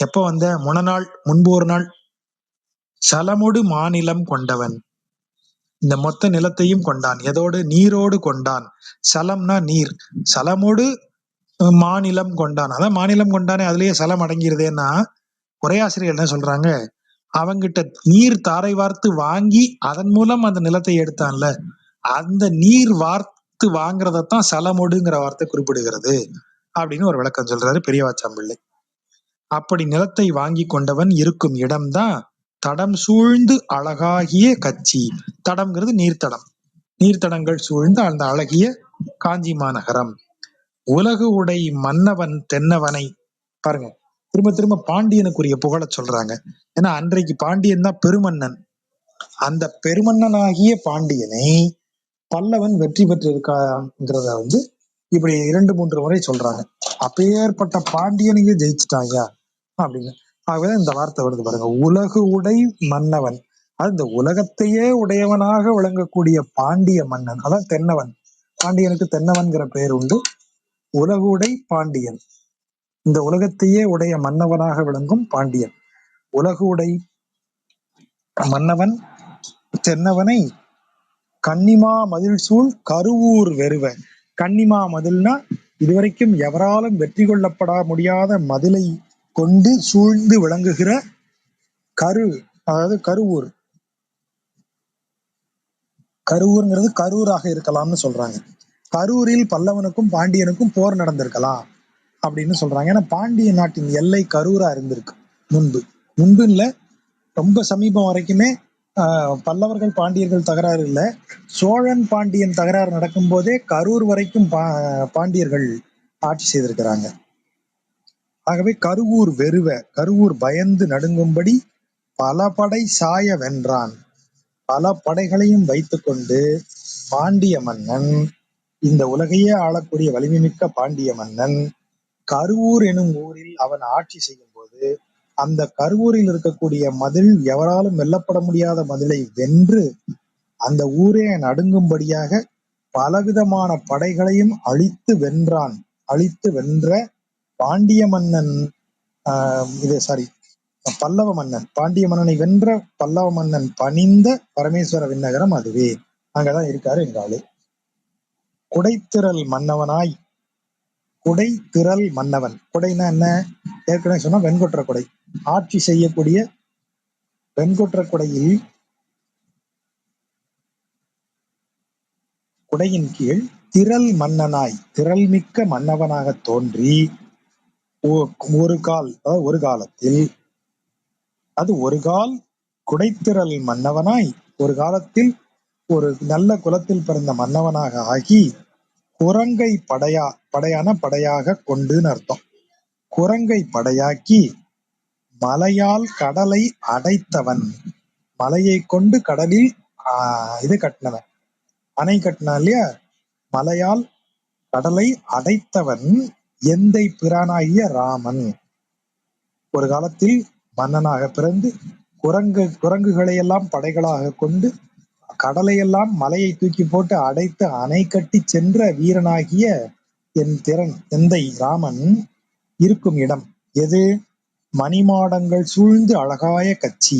எப்ப வந்த? முனநாள், முன்பு ஒரு நாள். சலமொடு மாநிலம் கொண்டவன், இந்த மொத்த நிலத்தையும் கொண்டான். எதோடு? நீரோடு கொண்டான். சலம்னா நீர், சலமோடு மாநிலம் கொண்டான். அதான் மாநிலம் கொண்டானே, அதுலயே சலம் அடங்கிருதேன்னா உரையாசிரியர் என்ன சொல்றாங்க? அவங்கிட்ட நீர் தாரை வார்த்து வாங்கி அதன் மூலம் அந்த நிலத்தை எடுத்தான்ல, அந்த நீர் வார்த்து வாங்குறதத்தான் சலமொடுங்கிற வார்த்தை குறிப்பிடுகிறது. அப்படின்னு ஒரு விளக்கம் சொல்றாரு பெரியவாச்சாம்பிள்ளை. அப்படி நிலத்தை வாங்கி கொண்டவன் இருக்கும் இடம்தான் தடம் சூழ்ந்து அழகாகிய கச்சி. தடம்ங்கிறது நீர்த்தடம், நீர்த்தடங்கள் சூழ்ந்த அந்த அழகிய காஞ்சி மாநகரம். உலகு உடை மன்னவன் தென்னவனை. பாருங்க, திரும்ப திரும்ப பாண்டியனுக்குரிய புகழ சொல்றாங்க. ஏன்னா அன்றைக்கு பாண்டியன் தான் பெருமன்னன். அந்த பெருமன்னனாகிய பாண்டியனை பல்லவன் வெற்றி பெற்றிருக்காங்கிறத இப்படி 2-3 முறை சொல்றாங்க. அப்பேற்பட்ட பாண்டியனையே ஜெயிச்சுட்டாங்க அப்படின்னு. ஆகவே இந்த வார்த்தை வருது பாருங்க, உலகு உடை மன்னவன். அது இந்த உலகத்தையே உடையவனாக விளங்கக்கூடிய பாண்டிய மன்னன், அதான் தென்னவன். பாண்டியனுக்கு தென்னவன்கிற பெயர் உண்டு. உலகு உடை பாண்டியன், இந்த உலகத்தையே உடைய மன்னவனாக விளங்கும் பாண்டியன். உலகு உடை மன்னவன் தென்னவனை கன்னிமா மதில் சூழ் கருவூர் வெறுவ. கன்னிமா மதில்னா இதுவரைக்கும் எவராலும் வெற்றி கொள்ளப்பட முடியாத மதிலை கொண்டு சூழ்ந்து விளங்குகிற கரு, அதாவது கருவூர். கருவூர்ங்கிறது கரூராக இருக்கலாம்னு சொல்றாங்க. கரூரில் பல்லவனுக்கும் பாண்டியனுக்கும் போர் நடந்திருக்கலாம் அப்படின்னு சொல்றாங்க. ஏன்னா பாண்டிய நாட்டின் எல்லை கரூரா இருந்திருக்கு முன்பு. முன்பு இல்ல, ரொம்ப சமீபம் வரைக்குமே பல்லவர்கள் பாண்டியர்கள் தகராறு இல்லை. சோழன் பாண்டியன் தகராறு நடக்கும் போதே கரூர் வரைக்கும் பாண்டியர்கள் ஆட்சி செய்திருக்கிறாங்க. ஆகவே கருவூர் வெறுவ, கருவூர் பயந்து நடுங்கும்படி பல படை சாய வென்றான். பல படைகளையும் வைத்துக்கொண்டு பாண்டிய மன்னன், இந்த உலகையே ஆளக்கூடிய வலிமை மிக்க பாண்டிய மன்னன் கருவூர் எனும் ஊரில் அவன் ஆட்சி செய்யும் போது அந்த கருவூரில் இருக்கக்கூடிய மதில் எவராலும் வெல்லப்பட முடியாத மதிலை வென்று அந்த ஊரே நடுங்கும்படியாக பலவிதமான படைகளையும் அழித்து வென்றான். அழித்து வென்ற பாண்டிய மன்னன், பல்லவ மன்னன், பாண்டிய மன்னனை வென்ற பல்லவ மன்னன் பணிந்த பரமேஸ்வர விண்ணகரம் அதுவே. அங்கதான் இருக்காரு எங்க ஆளு. குடைத்திரள் மன்னவனாய். குடை திரள் மன்னவன். குடைனா என்ன? ஏற்கனவே சொன்னா வெண்கொற்ற குடை. ஆட்சி செய்யக்கூடிய வெண்கொற்ற குடையில் குடையின் கீழ் திரள் மன்னனாய், திரள் மிக்க மன்னவனாக தோன்றி ஒரு காலத்தில், அது ஒரு கால் குடைத்திரள் மன்னவனாய் ஒரு காலத்தில் ஒரு நல்ல குலத்தில் பிறந்த மன்னவனாக ஆகி குரங்கை படையாக கொண்டுன்னு அர்த்தம். குரங்கை படையாக்கி மலையால் கடலை அடைத்தவன். மலையை கொண்டு கடலில் இது கட்டினவன், அணை கட்டினான் இல்லையா? மலையால் கடலை அடைத்தவன் எந்தை பிரானாகிய ராமன். ஒரு காலத்தில் மன்னனாக பிறந்து குரங்குகளை எல்லாம் படைகளாக கொண்டு கடலையெல்லாம் மலையை தூக்கி போட்டு அடைத்து அணை கட்டி சென்ற வீரனாகிய எந்தை ராமன் இருக்கும் இடம் எது? மணிமாடங்கள் சூழ்ந்து அழகாய கச்சி.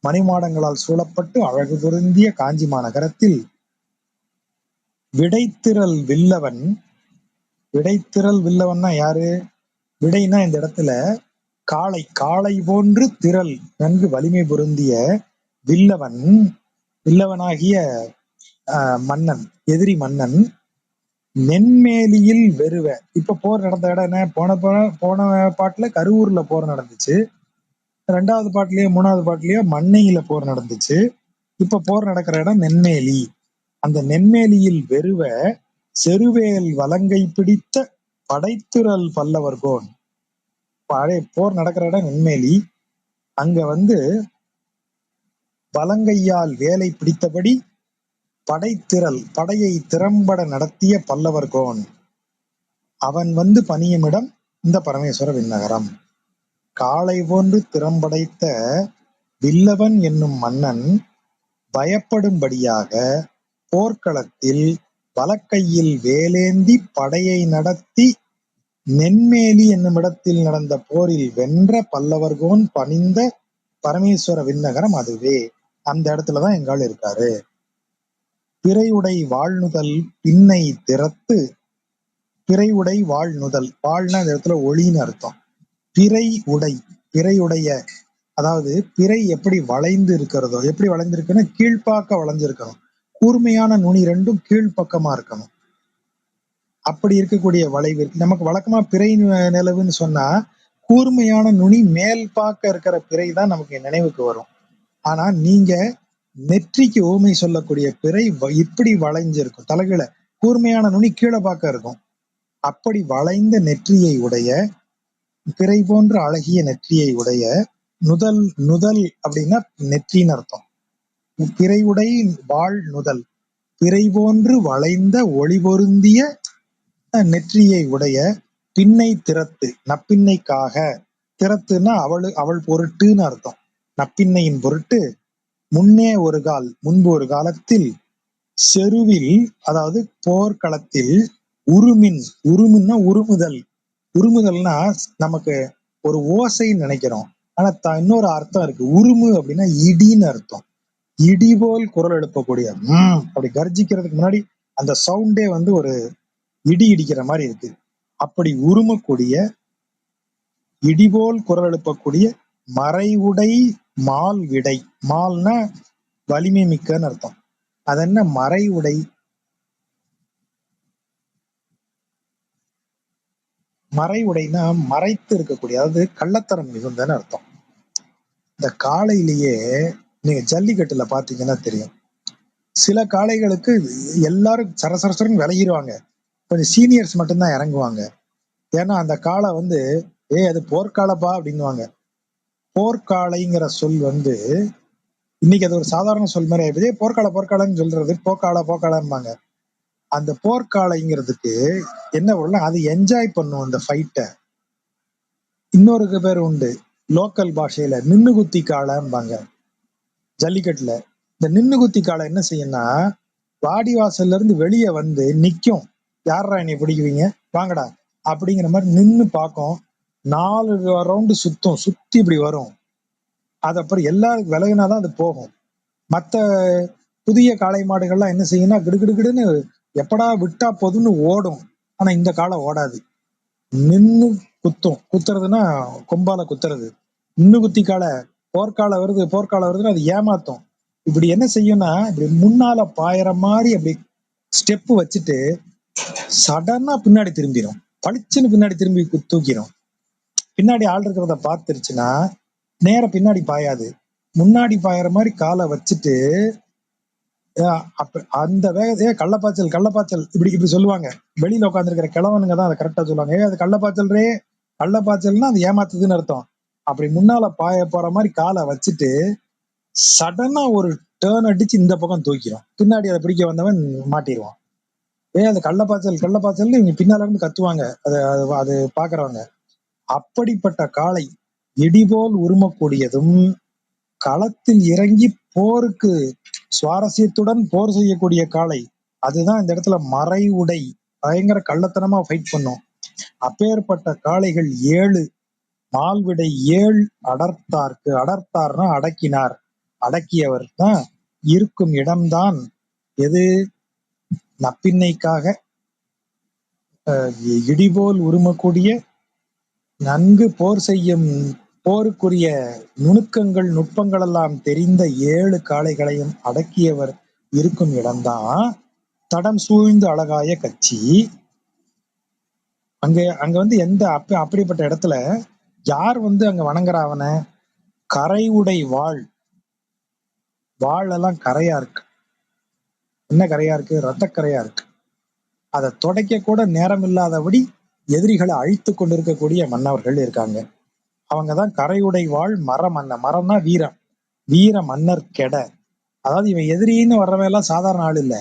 மணிமாடங்களால் சூழப்பட்டு அழகு பொருந்திய காஞ்சி மாநகரத்தில் விடைத்திரள் வில்லவன். விடைத்திரள் வில்லவன்னா யாரு? விடைனா இந்த இடத்துல காளை, காளை போன்று திரள் நன்கு வலிமை பொருந்திய வில்லவன், வில்லவனாகிய மன்னன், எதிரி மன்னன் நென்மேலியில் வெறுவ. இப்ப போர் நடந்த இடம் என்ன? போன பாட்டுல கருவூர்ல போர் நடந்துச்சு. 2வது பாட்டுலயோ 3வது பாட்டுலயோ மண்ணையில போர் நடந்துச்சு. இப்ப போர் நடக்கிற இடம் நென்மேலி. அந்த நென்மேலியில் வெறுவ செருவேல் வலங்கை பிடித்த படைத்திரள் பல்லவர்கோன். போர் நடக்கிற இடம் நென்மேலி. அங்க வலங்கையால் வேலை பிடித்தபடி படைத்திரள், படையை திறம்பட நடத்திய பல்லவர்கோன். அவன் பணியுமிடம் இந்த பரமேஸ்வர விண்ணகரம். காளை போன்று திறம்படைத்த வில்லவன் என்னும் மன்னன் பயப்படும்படியாக போர்க்களத்தில் வலக்கையில் வேலேந்தி படையை நடத்தி நென்மேலி என்னுமிடத்தில் நடந்த போரில் வென்ற பல்லவர்கோன் பணிந்த பரமேஸ்வர விண்ணகரம் அதுவே. அந்த இடத்துலதான் எங்கால் இருக்காரு. பிறையுடை வாழ்நுதல் பின்னை திறத்து. பிறையுடை வாழ்நுதல், வாழ்னா இந்த இடத்துல ஒளின்னு அர்த்தம். பிறை உடை, பிறையுடைய, அதாவது பிறை எப்படி வளைந்து இருக்கிறதோ, எப்படி வளைந்திருக்குன்னா கீழ்ப்பாக்க வளைஞ்சிருக்கணும். கூர்மையான நுனி ரெண்டும் கீழ்ப்பக்கமா இருக்கணும். அப்படி இருக்கக்கூடிய வளைவு நமக்கு வழக்கமா பிறை நிலவுன்னு சொன்னா கூர்மையான நுனி மேல் பார்க்க இருக்கிற பிறை தான் நமக்கு நினைவுக்கு வரும். ஆனா நீங்க நெற்றிக்கு ஊமை சொல்லக்கூடிய பிறை இப்படி வளைஞ்சிருக்கும், தலைகீழ கூர்மையான நுனி கீழே பார்க்க இருக்கும். அப்படி வளைந்த நெற்றியை உடைய, பிறை போன்ற அழகிய நெற்றியை உடைய, நுதல் நுதல் அப்படின்னா நெற்றின்னு அர்த்தம். பிறை உடை வாழ் நுதல், பிறை போன்று வளைந்த ஒளி பொருந்திய நெற்றியை உடைய, பின்னை திறத்து நப்பின்னைக்காக, திறத்துன்னா அவள் பொருட்டுன்னு அர்த்தம். நப்பின்னையின் பொருட்டு முன்னே ஒரு கால், முன்பு ஒரு காலத்தில், செருவில் அதாவது போர்க்களத்தில், உருமின், உருமுன்னா உருமுதல், உருமுதல்னா நமக்கு ஒரு ஓசைன்னு நினைக்கிறோம். ஆனா இன்னொரு அர்த்தம் இருக்கு. உருமு அப்படின்னா இடின்னு அர்த்தம். இடி போல் குரல் எழுப்பக்கூடிய, அப்படி கர்ஜிக்கிறதுக்கு முன்னாடி அந்த சவுண்டே வந்து ஒரு இடி இடிக்கிற மாதிரி இருக்கு. அப்படி உருமக்கூடிய, இடிபோல் குரல் எழுப்பக்கூடிய மறைவுடை மால் விடை, மால்னா வலிமை மிக்கன்னு அர்த்தம். அது என்ன மறைவுடை? மறைவுடைனா மறைத்து இருக்கக்கூடிய, அதாவது கள்ளத்தனம் மிகுந்தன்னு அர்த்தம். இந்த காளையிலேயே நீங்க ஜல்லிக்கட்டுல பாத்தீங்கன்னா தெரியும், சில காளைகளுக்கு எல்லாரும் சரசரசரன்னு விலகிடுவாங்க, கொஞ்சம் சீனியர்ஸ் மட்டும்தான் இறங்குவாங்க. ஏன்னா அந்த காளை வந்து அது போர்க்காலப்பா அப்படின்னுவாங்க. போர்க்காளைங்கிற சொல் வந்து இன்னைக்கு அது ஒரு சாதாரண சொல் மாதிரி ஆயிடுது. போர்க்காலன்னு சொல்றது போக்காளம்பாங்க. அந்த போர்க்காளைங்கிறதுக்கு என்ன பொருள், அது என்ஜாய் பண்ணும் அந்த ஃபைட்டை. இன்னொரு பேர் உண்டு லோக்கல் பாஷையில, நின்னு குத்தி காளைம்பாங்க. ஜல்லிக்கட்டுல இந்த நின்னு குத்தி காளை என்ன செய்யும்னா, வாடி வாசல்ல இருந்து வெளியே வந்து நிக்கும். யாரா என்னை பிடிக்குவீங்க, வாங்கடா அப்படிங்கிற மாதிரி நின்னு பார்க்கும். 4 ரவுண்டு சுத்தி இப்படி வரும். அது அப்புறம் எல்லாரும் விலகினாதான் அது போகும். மற்ற புதிய காளை மாடுகள்லாம் என்ன செய்யும்னா கிடுகிடுன்னு எப்படா விட்டா போதுன்னு ஓடும். ஆனா இந்த காளை ஓடாது, நின்னு குத்தும். குத்துறதுன்னா கொம்பால குத்துறது. நின்னு குத்தி காளை போர்க்கால வருதுன்னா அது ஏமாத்தும். இப்படி என்ன செய்யும்னா, இப்படி முன்னால பாயிற மாதிரி அப்படி ஸ்டெப் வச்சுட்டு சடனா பின்னாடி திரும்பிடும். பளிச்சுன்னு பின்னாடி திரும்பி தூக்கிடும். பின்னாடி ஆள் இருக்கிறத பார்த்துருச்சுன்னா நேர பின்னாடி பாயாது, முன்னாடி பாயிற மாதிரி காலை வச்சுட்டு அந்த வேகத்தையே கள்ளப்பாய்ச்சல் இப்படி சொல்லுவாங்க. வெளியில உட்காந்துருக்கிற கிழவனுங்க தான் அதை கரெக்டா சொல்லுவாங்க. அது கள்ளப்பாய்ச்சல்னா அது ஏமாத்துதுன்னு அர்த்தம். அப்படி முன்னால பாய போற மாதிரி காலை வச்சுட்டு சடனா ஒரு டேர்ன் அடிச்சு இந்த பக்கம் தூக்கிடும். பின்னாடி அதை பிடிக்க வந்தவன் மாட்டிடுவான். அது கள்ளப்பாய்ச்சல் இவங்க பின்னால இருந்து கத்துவாங்க அது பாக்குறவங்க. அப்படிப்பட்ட காளை இடிபோல் உருமக்கூடியதும், களத்தில் இறங்கி போருக்கு சுவாரஸ்யத்துடன் போர் செய்யக்கூடிய காளை. அதுதான் இந்த இடத்துல மறை உடை, பயங்கர கள்ளத்தனமா ஃபைட் பண்ணும். அப்பேற்பட்ட காளைகள் 7, மால்விடை 7 அடர்த்தார்க்கு, அடர்த்தார்னா அடக்கினார், அடக்கியவர் தான் இருக்கும் இடம்தான் எது, நப்பின்னைக்காக இடிபோல் உருமக்கூடிய, நன்கு போர் செய்யும், போருக்குரிய நுணுக்கங்கள் நுட்பங்கள் எல்லாம் தெரிந்த 7 காளைகளையும் அடக்கியவர் இருக்கும் இடம்தான் தடம் சூழ்ந்து அழகாய கட்சி. அங்க வந்து எந்த அப்படிப்பட்ட இடத்துல யார் வந்து அங்க வணங்குறா அவனை, கரை உடை வாழ் எல்லாம் கரையா இருக்கு. என்ன கரையா இருக்கு, ரத்தக்கரையா இருக்கு. அதை துடைக்க கூட நேரம் இல்லாதபடி எதிரிகளை அழித்து கொண்டிருக்கக்கூடிய மன்னவர்கள் இருக்காங்க. அவங்கதான் கரையுடை வாழ் மரம்னா வீர மன்னர் கெட. அதாவது இவன் எதிரின்னு வர்றவெல்லாம் சாதாரண ஆள் இல்ல,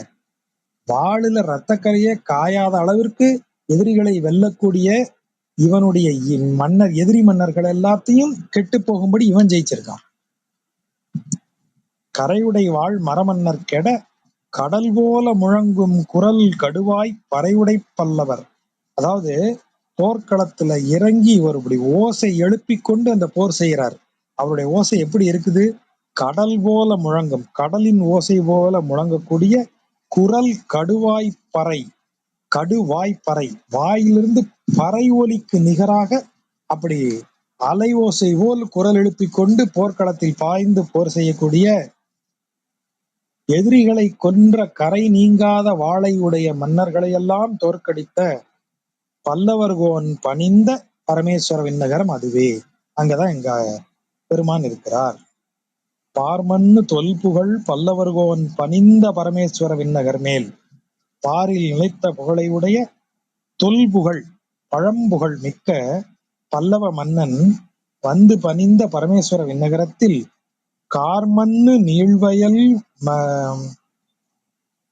வாளுல ரத்தக்கரையே காயாத அளவிற்கு எதிரிகளை வெல்லக்கூடிய இவனுடைய எதிரி மன்னர்கள் எல்லாத்தையும் கெட்டு போகும்படி இவன் ஜெயிச்சிருக்கான். கரையுடை வாழ் மரமன்னர் கெட, கடல் போல முழங்கும் குரல் கடுவாய் பறையுடை பல்லவர். அதாவது போர்க்களத்துல இறங்கி இவர் இப்படி ஓசை எழுப்பி கொண்டு அந்த போர் செய்கிறார். அவருடைய ஓசை எப்படி இருக்குது, கடல் போல முழங்கும், கடலின் ஓசை போல முழங்கக்கூடிய குரல் கடுவாய் பறை, கடுவாய்ப்பறை, வாயிலிருந்து பறை ஒலிக்கு நிகராக அப்படி அலை ஓசை போல் குரல் எழுப்பி கொண்டு போர்க்களத்தில் பாய்ந்து போர் செய்யக்கூடிய எதிரிகளை கொன்ற கரை நீங்காத வாளை உடைய மன்னர்களை எல்லாம் தோற்கடித்த பல்லவர்கோன் பணிந்த பரமேஸ்வர விண்ணகரம் அதுவே. அங்கதான் எங்க பெருமான் இருக்கிறார். பார்மன்னு தொல்புகழ் பல்லவர்கோன் பணிந்த பரமேஸ்வர விண்ணகர் மேல் பாரில் நிலைத்த புகழையுடைய தொல்புகழ் பழம்புகழ் மிக்க பல்லவ மன்னன் வந்து பணிந்த பரமேஸ்வர விண்ணகரத்தில் கார்மன்னு நீழ்வயல்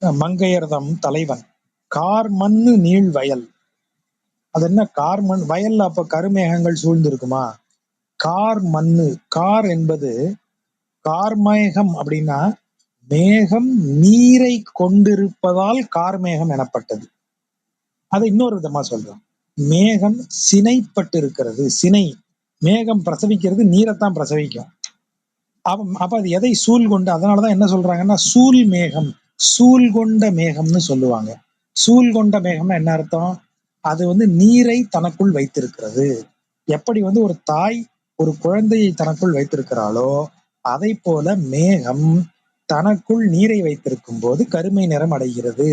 மங்கையர்தம் தலைவன். கார்மன்னு நீழ்வயல், அது என்ன கார்மண்? வயல்ல அப்ப கருமேகங்கள் சூழ்ந்திருக்குமா? கார் மண்ணு, கார் என்பது கார்மேகம் அப்படின்னா மேகம் நீரை கொண்டிருப்பதால் கார்மேகம் எனப்பட்டது. அதை இன்னொரு விதமா சொல்றோம், மேகம் சினைப்பட்டு இருக்கிறது. சினை, மேகம் பிரசவிக்கிறது நீரைத்தான் பிரசவிக்கும். அப்ப அது எதை சூழ் கொண்டு, அதனாலதான் என்ன சொல்றாங்கன்னா சூழ் மேகம், சூழ் கொண்ட மேகம்னு சொல்லுவாங்க. சூழ் கொண்ட மேகம்னா என்ன அர்த்தம்? அது நீரை தனக்குள் வைத்திருக்கிறது. எப்படி ஒரு தாய் ஒரு குழந்தையை தனக்குள் வைத்திருக்கிறாளோ அதை போல மேகம் தனக்குள் நீரை வைத்திருக்கும் போது கருமை நிறம் அடைகிறது.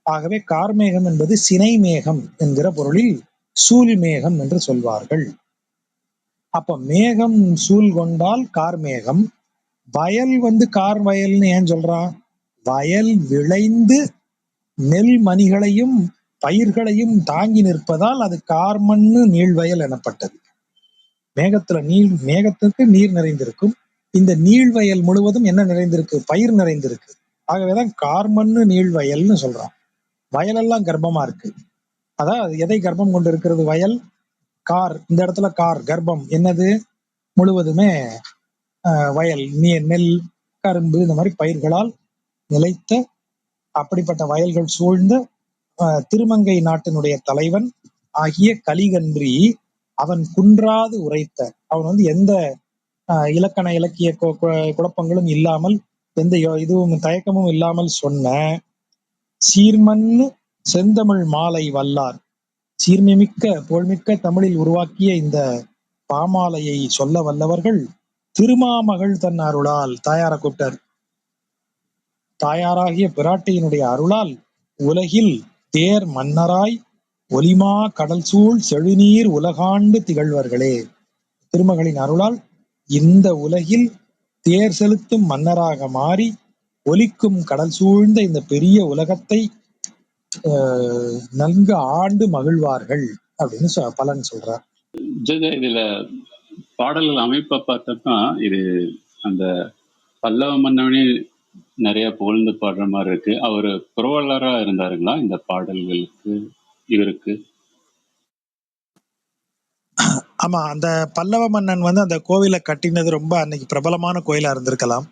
ஆகவே கார்மேகம் என்பது சினை மேகம் என்கிற பொருளில் சூழ் மேகம் என்று சொல்வார்கள். அப்ப மேகம் சூழ் கொண்டால் கார்மேகம். வயல் கார் வயல்னு ஏன் சொல்றான்? வயல் விளைந்து நெல் மணிகளையும் பயிர்களையும் தாங்கி நிற்பதால் அது கார்மண்ணு நீழ்வயல் எனப்பட்டது. மேகத்துக்கு நீர் நிறைந்திருக்கும். இந்த நீழ்வயல் முழுவதும் என்ன நிறைந்திருக்கு? பயிர் நிறைந்திருக்கு. ஆகவேதான் கார்மண்ணு நீழ்வயல்னு சொல்றான். வயலெல்லாம் கர்ப்பமா இருக்கு. அதான் எதை கர்ப்பம் கொண்டு இருக்கிறது? வயல். கார், இந்த இடத்துல கார் கர்ப்பம் என்னது? முழுவதுமே வயல், நெல், கரும்பு, இந்த மாதிரி பயிர்களால் நிலைத்த அப்படிப்பட்ட வயல்கள் சூழ்ந்த திருமங்கை நாட்டினுடைய தலைவன் ஆகிய கலிகன்றி அவன் குன்றாது உரைத்த, அவன் எந்த இலக்கண இலக்கிய குழப்பங்களும் இல்லாமல், எந்த இதுவும் தயக்கமும் இல்லாமல் சொன்ன சீர்மன்னு செந்தமிழ் மாலை வல்லார், சீர்மிமிக்க புகழ்மிக்க தமிழில் உருவாக்கிய இந்த பாமாலையை சொல்ல வல்லவர்கள் திருமாமகள் தன் அருளால், தாயார கூப்பிட்டார், தாயாராகிய பிராட்டியினுடைய அருளால் உலகில் தேர் மன்னராய் ஒலிமா கடல் சூழ் செழுநீர் உலகாண்டு திகழ்வர்களே. திருமகளின் அருளால் இந்த உலகில் தேர் செலுத்தும் மன்னராக மாறி ஒலிக்கும் கடல் சூழ்ந்த இந்த பெரிய உலகத்தை நன்கு ஆண்டு மகிழ்வார்கள் அப்படின்னு பலன் சொல்றார். இதுல பாடல்கள் அமைப்பை பார்த்தோம்னா இது அந்த பல்லவ மன்னவனே நிறைய புகழ்ந்து பாடுற மாதிரி இருக்கு. அவரு புரவலரா இருந்தாருங்களா இந்த பாடல்களுக்கு இவருக்கு? ஆமா, அந்த பல்லவ மன்னன் அந்த கோவிலை கட்டினது ரொம்ப அன்னைக்கு பிரபலமான கோயிலா இருந்திருக்கலாம்.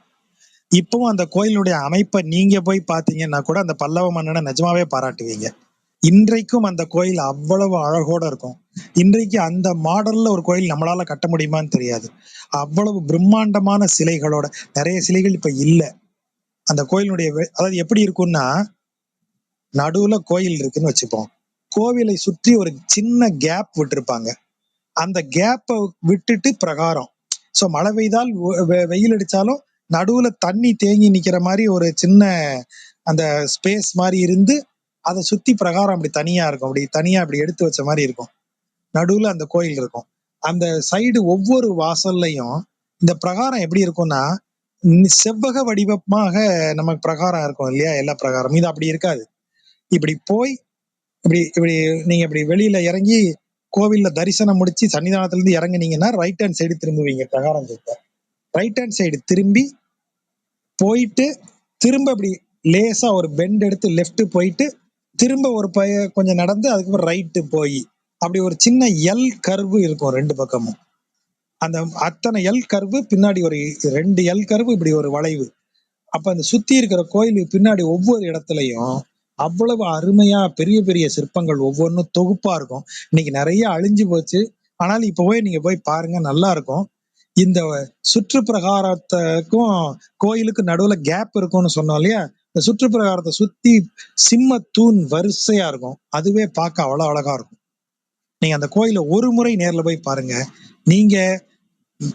இப்பவும் அந்த கோயிலுடைய அமைப்பை நீங்க போய் பாத்தீங்கன்னா கூட அந்த பல்லவ மன்னனை நிஜமாவே பாராட்டுவீங்க. இன்றைக்கும் அந்த கோயில் அவ்வளவு அழகோட இருக்கும். இன்றைக்கு அந்த மாடல்ல ஒரு கோயில் நம்மளால கட்ட முடியுமான்னு தெரியாது. அவ்வளவு பிரம்மாண்டமான சிலைகளோட, நிறைய சிலைகள் இப்ப இல்ல. அந்த கோயிலுடைய அதாவது எப்படி இருக்கும்னா, நடுவுல கோயில் இருக்குன்னு வச்சுப்போம், கோவிலை சுற்றி ஒரு சின்ன கேப் விட்டுருப்பாங்க. அந்த கேப்பை விட்டுட்டு பிரகாரம், ஸோ மழை பெய்தால் வெயில் அடிச்சாலும் நடுவுல தண்ணி தேங்கி நிக்கிற மாதிரி ஒரு சின்ன அந்த ஸ்பேஸ் மாதிரி இருந்து அதை சுத்தி பிரகாரம் அப்படி தனியா இருக்கும். அப்படி தனியா அப்படி எடுத்து வச்ச மாதிரி இருக்கும். நடுவுல அந்த கோயில் இருக்கும். அந்த சைடு ஒவ்வொரு வாசல்லையும் இந்த பிரகாரம் எப்படி இருக்கும்னா செவ்வக வடிவமாக நமக்கு பிரகாரம் இருக்கும் இல்லையா? எல்லா பிரகாரம் இது அப்படி இருக்காது. இப்படி போய் இப்படி இப்படி நீங்க இப்படி வெளியில இறங்கி கோவில்ல தரிசனம் முடிச்சு சன்னிதானத்துல இருந்து இறங்குனீங்கன்னா ரைட் ஹேண்ட் சைடு திரும்புவீங்க. பிரகாரம் கிட்ட ரைட் ஹேண்ட் சைடு திரும்பி போயிட்டு திரும்ப இப்படி லேசா ஒரு பெண்ட் எடுத்து லெஃப்ட் போயிட்டு திரும்ப ஒரு கொஞ்சம் நடந்து அதுக்கப்புறம் ரைட்டு போய் அப்படி ஒரு சின்ன எல் கர்வு இருக்கும் ரெண்டு பக்கமும். அந்த அத்தனை எல் கர்வு பின்னாடி ஒரு 2 எல் கர்வு இப்படி ஒரு வளைவு. அப்ப அந்த சுத்தி இருக்கிற கோயிலுக்கு பின்னாடி ஒவ்வொரு இடத்துலயும் அவ்வளவு அருமையா பெரிய பெரிய சிற்பங்கள் ஒவ்வொன்றும் தொகுப்பா இருக்கும். இன்னைக்கு நிறைய அழிஞ்சு போச்சு. ஆனால் இப்ப நீங்க போய் பாருங்க, நல்லா இருக்கும். இந்த சுற்று பிரகாரத்துக்கும் கோயிலுக்கு நடுவுல கேப் இருக்கும்னு சொன்னோம் இல்லையா? இந்த சுற்று பிரகாரத்தை சுத்தி சிம்ம தூண் வரிசையா இருக்கும். அதுவே பார்க்க அவ்வளவு அழகா இருக்கும். நீங்க அந்த கோயில ஒரு முறை நேர்ல போய் பாருங்க. நீங்க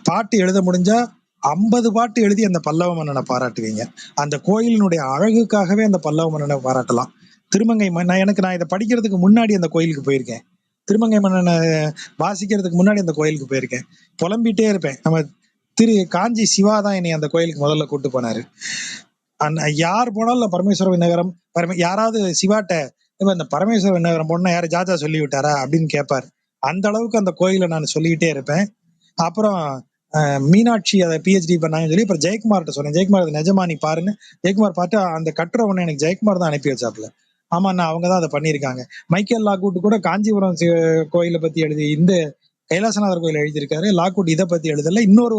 பாட்டு எழுத முடிஞ்சா 50 பாட்டு எழுதி அந்த பல்லவ மன்னனை பாராட்டுவீங்க. அந்த கோயிலினுடைய அழகுக்காகவே அந்த பல்லவ மன்னனை பாராட்டலாம். திருமங்கை மன்னன் நான் இதை படிக்கிறதுக்கு முன்னாடி அந்த கோயிலுக்கு போயிருக்கேன். திருமங்கை மன்னனை வாசிக்கிறதுக்கு முன்னாடி அந்த கோயிலுக்கு போயிருக்கேன். புலம்பிட்டே இருப்பேன். நம்ம காஞ்சி சிவா தான் என்னை அந்த கோயிலுக்கு முதல்ல கூட்டு போனாரு. யார் போனாலும் பரமேஸ்வர விண்ணகரம் யாராவது சிவாட்ட இந்த பரமேஸ்வர விண்ணகரம் போனா யாரு ஜாஜா சொல்லி விட்டாரா அப்படின்னு கேட்பாரு. அந்த அளவுக்கு அந்த கோயிலை நான் சொல்லிக்கிட்டே இருப்பேன். அப்புறம் மீனாட்சி அதை பிஹெச்டி பண்ணாங்கன்னு சொல்லி அப்புறம் ஜெயக்குமார்கிட்ட சொன்னேன். ஜெயக்குமார் நிஜமா நீ பாருன்னு. ஜெயக்குமார் பார்த்து அந்த கட்டுரை ஒன்று எனக்கு ஜெயக்குமார் தான் அனுப்பி வச்சாப்புல. ஆமா நான் அவங்க தான் அதை பண்ணியிருக்காங்க. மைக்கேல் லாக்கூட்டு கூட காஞ்சிபுரம் கோயிலை பத்தி எழுதி இந்த கைலாசநாதர் கோயில் எழுதியிருக்காரு. லாக்கூட் இதை பத்தி எழுதல. இன்னொரு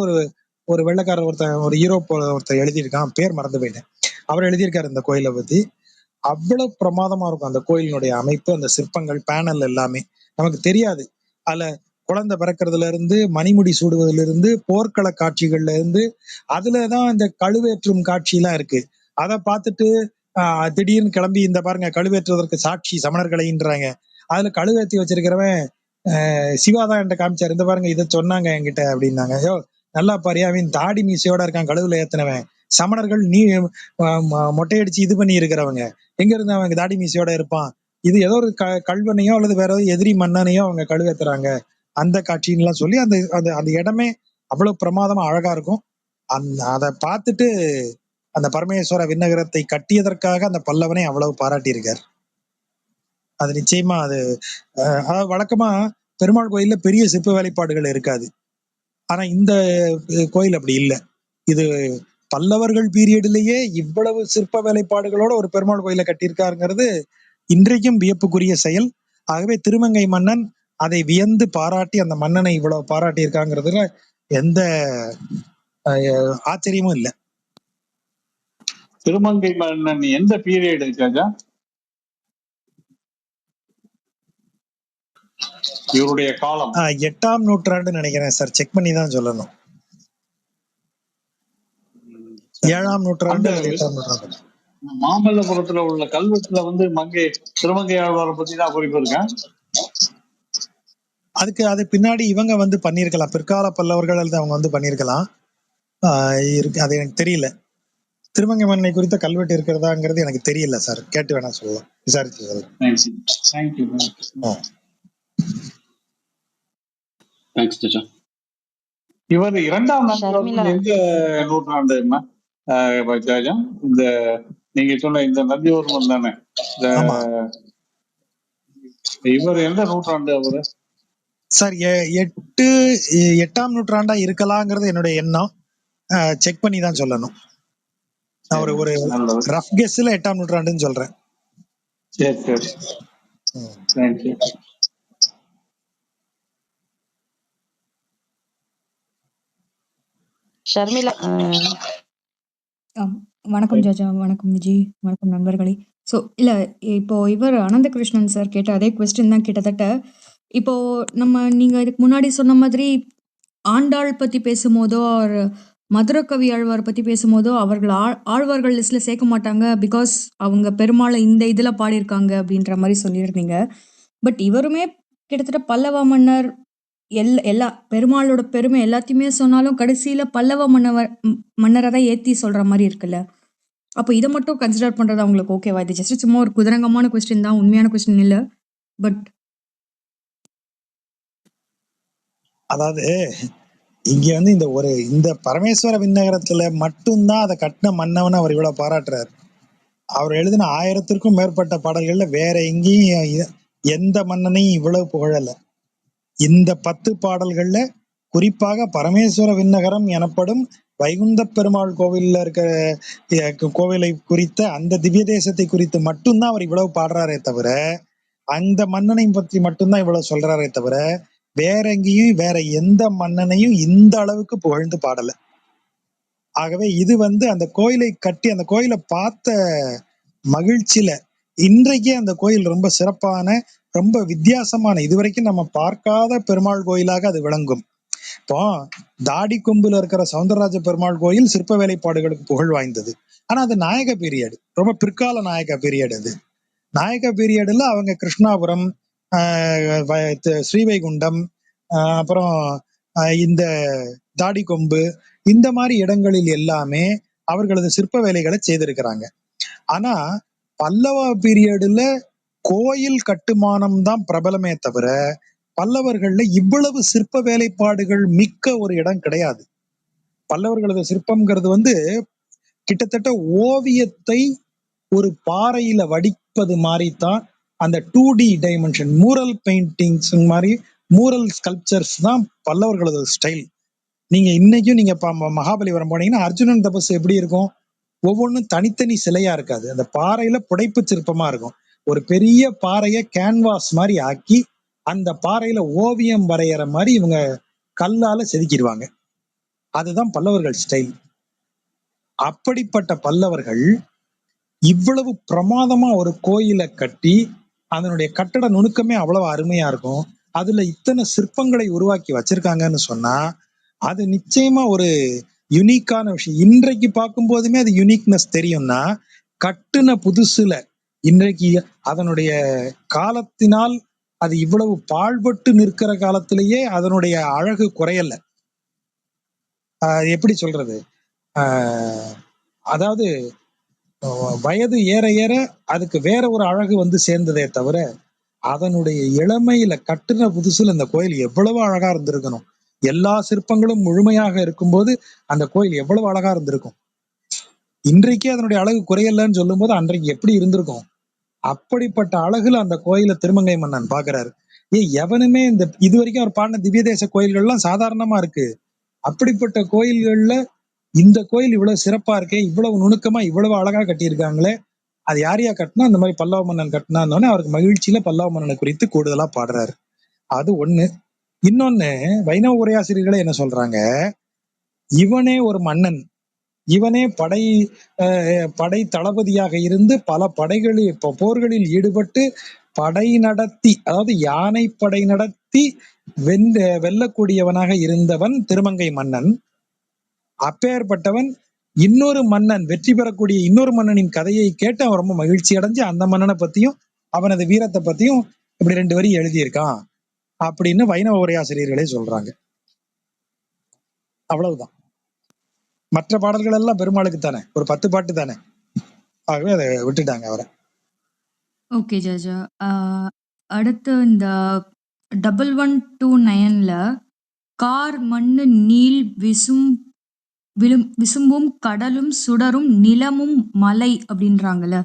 ஒரு வெள்ளைக்காரர் ஒரு யூரோப் ஒருத்தர் எழுதியிருக்கான், பேர் மறந்து போயிட்டேன். அவர் எழுதியிருக்காரு இந்த கோயிலை பத்தி. அவ்வளவு பிரமாதமா இருக்கும் அந்த கோயிலினுடைய அமைப்பு, அந்த சிற்பங்கள், பேனல் எல்லாமே நமக்கு தெரியாது. அதுல குழந்தை பிறக்கிறதுல இருந்து மணிமுடி சூடுவதிலிருந்து இருந்து போர்க்கள காட்சிகள்ல இருந்து அதுலதான் இந்த கழுவேற்றும் காட்சி எல்லாம் இருக்கு. அதை பார்த்துட்டு திடீர்னு கிளம்பி இந்த பாருங்க கழுவேற்றுவதற்கு சாட்சி சமணர்களைன்றாங்க. அதுல கழுவேற்றி வச்சிருக்கிறவன் சிவாதான் என்கிட்ட காமிச்சாரு. இந்த பாருங்க இதை சொன்னாங்க என்கிட்ட அப்படின்னாங்க. ஐயோ நல்லா பாரியாவின் தாடி மீசையோட இருக்கான் கழுவுல ஏத்தினவன். சமணர்கள் நீ மொட்டையடிச்சு இது பண்ணி இருக்கிறவங்க எங்க இருந்து அவங்க தாடி மீசையோட இருப்பான். இது ஏதோ ஒரு கல்வனையோ அல்லது வேற ஏதோ எதிரி மன்னனையோ அவங்க கழுவேத்துறாங்க அந்த காட்சின்னு எல்லாம் சொல்லி அந்த அந்த இடமே அவ்வளவு பிரமாதமா அழகா இருக்கும். அதை பார்த்துட்டு அந்த பரமேஸ்வர விண்ணகரத்தை கட்டியதற்காக அந்த பல்லவனை அவ்வளவு பாராட்டி இருக்கார். அது நிச்சயமா அது அதாவது வழக்கமா பெருமாள் கோயில்ல பெரிய சிற்ப வேலைப்பாடுகள் இருக்காது. ஆனா இந்த கோயில் அப்படி இல்லை. இது பல்லவர்கள் பீரியட்லயே இவ்வளவு சிற்ப வேலைப்பாடுகளோட ஒரு பெருமாள் கோயிலை கட்டியிருக்காருங்கிறது இன்றைக்கும் வியப்புக்குரிய செயல். ஆகவே திருமங்கை மன்னன் அதை வியந்து பாராட்டி அந்த மன்னனை இவ்வளவு பாராட்டி இருக்காங்கிறதுல எந்த ஆச்சரியமும் இல்லை. திருமங்கை மன்னன் எந்த பீரியட் ராஜா? இவருடைய காலம் 8ஆம் நூற்றாண்டு நினைக்கிறேன் சார். செக் பண்ணி தான் சொல்லணும். 7ஆம் நூற்றாண்டு 8ஆம் நூற்றாண்டு. மாமல்லபுரத்துல உள்ள கல்வெட்டுல திருமங்கை ஆழ்வாரை பத்தி தான் குறிப்பு இருக்கேன். அது பின்னாடி இவங்க பண்ணிருக்கலாம், பிற்கால பல்லவர்கள் அல்லது அவங்க பண்ணிருக்கலாம். அது எனக்கு தெரியல. திருமங்கை மன்னனை குறித்த கல்வெட்டு இருக்கிறதாங்கிறது எனக்கு தெரியல சார். கேட்டு வேணா சொல்லலாம், விசாரிச்சு சொல்லலாம். இவர் 2ஆம் எந்த நூற்றாண்டு இந்த நீங்க சொன்ன இந்த நந்திவர்மன் தானே? இவர் எந்த நூற்றாண்டு அவரு சார்? 8ஆம் நூற்றாண்டா இருக்கலாங்கிறது என்னுடைய எண்ணம். செக் பண்ணி தான் சொல்லணும். நான் ஒரு ரஃப் கெஸ்ல 8ஆம் நூற்றாண்டுன்னு சொல்றேன். சரி சரி. தேங்க்யூ. ஷர்மிளா. வணக்கம் ஜாஜா, வணக்கம் விஜய், வணக்கம் நண்பர்களே. ஸோ இல்லை, இப்போ இவர் அனந்தகிருஷ்ணன் சார் கேட்ட அதே கொஸ்டின் தான் கிட்டத்தட்ட. இப்போ நீங்கள் இதுக்கு முன்னாடி சொன்ன மாதிரி ஆண்டாள் பற்றி பேசும்போதோ ஒரு மதுரகவி ஆழ்வார் பற்றி பேசும்போதோ அவர்கள் ஆழ்வார்கள் லிஸ்ட்ல சேர்க்க மாட்டாங்க, பிகாஸ் அவங்க பெருமாளை இந்த இதில் பாடியிருக்காங்க அப்படின்ற மாதிரி சொல்லியிருந்தீங்க. பட் இவருமே கிட்டத்தட்ட பல்லவ மன்னர் எல்லா பெருமாளோட பெருமை எல்லாத்தையுமே சொன்னாலும் கடைசியில பல்லவ மன்னரை தான் ஏத்தி சொல்ற மாதிரி இருக்குல்ல. அப்போ இதை மட்டும் கன்சிடர் பண்றது அவங்களுக்கு ஓகேவா? இது ஜஸ்ட் சும்மா ஒரு குதிரங்கமான கொஸ்டின் தான், உண்மையான கொஸ்டின் இல்ல. பட் அதாவது இங்க இந்த பரமேஸ்வர விண்ணகரத்துல மட்டும்தான் அதை கட்டின மன்னவனை அவர் இவ்வளவு பாராட்டுறாரு. அவர் எழுதின 1000த்திற்கும் மேற்பட்ட பாடல்கள்ல வேற எங்கேயும் எந்த மன்னனையும் இவ்வளவு புகழல. இந்த 10 பாடல்கள்ல குறிப்பாக பரமேஸ்வர விண்ணகரம் எனப்படும் வைகுந்த பெருமாள் கோவில்ல இருக்க கோவிலை குறித்த அந்த திவ்ய தேசத்தை குறித்து மட்டும்தான் அவர் இவ்வளவு பாடுறாரே தவிர, அந்த மன்னனை பற்றி மட்டும்தான் இவ்வளவு சொல்றாரே தவிர வேற எங்கேயும் வேற எந்த மன்னனையும் இந்த அளவுக்கு புகழ்ந்து பாடல. ஆகவே இது அந்த கோயிலை கட்டி அந்த கோயிலை பார்த்த மகிழ்ச்சியில இன்றைக்கே அந்த கோயில் ரொம்ப சிறப்பான, ரொம்ப வித்தியாசமான, இதுவரைக்கும் நம்ம பார்க்காத பெருமாள் கோயிலாக அது விளங்கும். இப்போ தாடி கொம்புல இருக்கிற சவுந்தரராஜ பெருமாள் கோயில் சிற்ப வேலைப்பாடுகளுக்கு புகழ் வாய்ந்தது. ஆனா அது நாயக பீரியட், ரொம்ப பிற்கால நாயக பீரியட். அது நாயக பீரியட்ல அவங்க கிருஷ்ணாபுரம், ஸ்ரீவைகுண்டம், அப்புறம் இந்த தாடி கொம்பு, இந்த மாதிரி இடங்களில் எல்லாமே அவர்களது சிற்ப வேலைகளை செய்திருக்கிறாங்க. ஆனா பல்லவ பீரியடுல கோயில் கட்டுமானம் தான் பிரபலமே தவிர பல்லவர்கள்ல இவ்வளவு சிற்ப வேலைப்பாடுகள் மிக்க ஒரு இடம் கிடையாது. பல்லவர்களது சிற்பம்ங்கிறது வந்து கிட்டத்தட்ட ஓவியத்தை ஒரு பாறையில வடிப்பது மாதிரி தான். அந்த 2D டைமென்ஷன் மூரல் பெயிண்டிங்ஸ் மாதிரி மூரல் ஸ்கல்ப்சர்ஸ் தான் பல்லவர்களது ஸ்டைல். நீங்க இன்னைக்கும் நீங்க மகாபலிபுரம் போனீங்கன்னா அர்ஜுனன் தபசு எப்படி இருக்கும்? ஒவ்வொன்றும் தனித்தனி சிலையா இருக்காது, அந்த பாறையில புடைப்பு சிற்பமா இருக்கும். ஒரு பெரிய பாறையை கேன்வாஸ் மாதிரி ஆக்கி அந்த பாறையில ஓவியம் வரைகிற மாதிரி இவங்க கல்லால செதுக்கிடுவாங்க. அதுதான் பல்லவர்கள் ஸ்டைல். அப்படிப்பட்ட பல்லவர்கள் இவ்வளவு பிரமாதமா ஒரு கோயிலை கட்டி அதனுடைய கட்டட நுணுக்கமே அவ்வளவு அருமையா இருக்கும். அதுல இத்தனை சிற்பங்களை உருவாக்கி வச்சிருக்காங்கன்னு சொன்னா அது நிச்சயமா ஒரு யுனிக்கான விஷயம். இன்றைக்கு பார்க்கும் போதுமே அது யுனிக்னஸ் தெரியும்னா, கட்டுன புதுசுல இன்றைக்கு அதனுடைய காலத்தினால் அது இவ்வளவு பாழ்பட்டு நிற்கிற காலத்திலேயே அதனுடைய அழகு குறையல. எப்படி சொல்றது, அதாவது வயது ஏற ஏற அதுக்கு வேற ஒரு அழகு வந்து சேர்ந்ததே தவிர அதனுடைய இளமையில கட்டுன புதுசுல இந்த கோயில் எவ்வளவு அழகா இருந்திருக்கணும். எல்லா சிற்பங்களும் முழுமையாக இருக்கும்போது அந்த கோயில் எவ்வளவு அழகா இருந்திருக்கும். இன்றைக்கே அதனுடைய அழகு குறையலன்னு சொல்லும் போது அன்றைக்கு எப்படி இருந்திருக்கும். அப்படிப்பட்ட அழகுல அந்த கோயிலை திருமங்கை மன்னன் பாக்குறாரு. எவனுமே இந்த இது வரைக்கும் அவர் பாடின திவ்ய தேச கோயில்கள்லாம் சாதாரணமா இருக்கு. அப்படிப்பட்ட கோயில்கள்ல இந்த கோயில் இவ்வளவு சிறப்பா இருக்கே, இவ்வளவு நுணுக்கமா இவ்வளவு அழகா கட்டியிருக்காங்களே, அது யாரையா கட்டினா? இந்த மாதிரி பல்லவ மன்னன் கட்டினான்னு அவருக்கு மகிழ்ச்சியில பல்லவ மன்னனை குறித்து கூடுதலா பாடுறாரு. அது ஒண்ணு. இன்னொன்னு, வைணவ உரையாசிரியர்களே என்ன சொல்றாங்க, இவனே ஒரு மன்னன், இவனே படை தளபதியாக இருந்து பல படைகளில் போர்களில் ஈடுபட்டு படை நடத்தி, அதாவது யானை படை நடத்தி வெல்லக்கூடியவனாக இருந்தவன் திருமங்கை மன்னன். அப்பேற்பட்டவன் இன்னொரு மன்னன் வெற்றி பெறக்கூடிய இன்னொரு மன்னனின் கதையை கேட்டு அவன் ரொம்ப மகிழ்ச்சி அடைஞ்சு அந்த மன்னனை பத்தியும் அவனது வீரத்தை பத்தியும் இப்படி 2 வரி எழுதியிருக்கான் அப்படின்னு வைணவ உரையாசிரியர்களே சொல்றாங்க. அவ்வளவுதான். மற்ற பாடல்கள் எல்லாம் பெருமாளுக்கு தானே, ஒரு 10 பாட்டு தானே, ஆகவே அதை விட்டுட்டாங்க அவரை. ஓகே ஜாஜா. அடுத்து இந்த 1129ல கார் மண்ணு நீள் விசும்பும் கடலும் சுடரும் நிலமும் மலை அப்படின்றாங்கல்ல.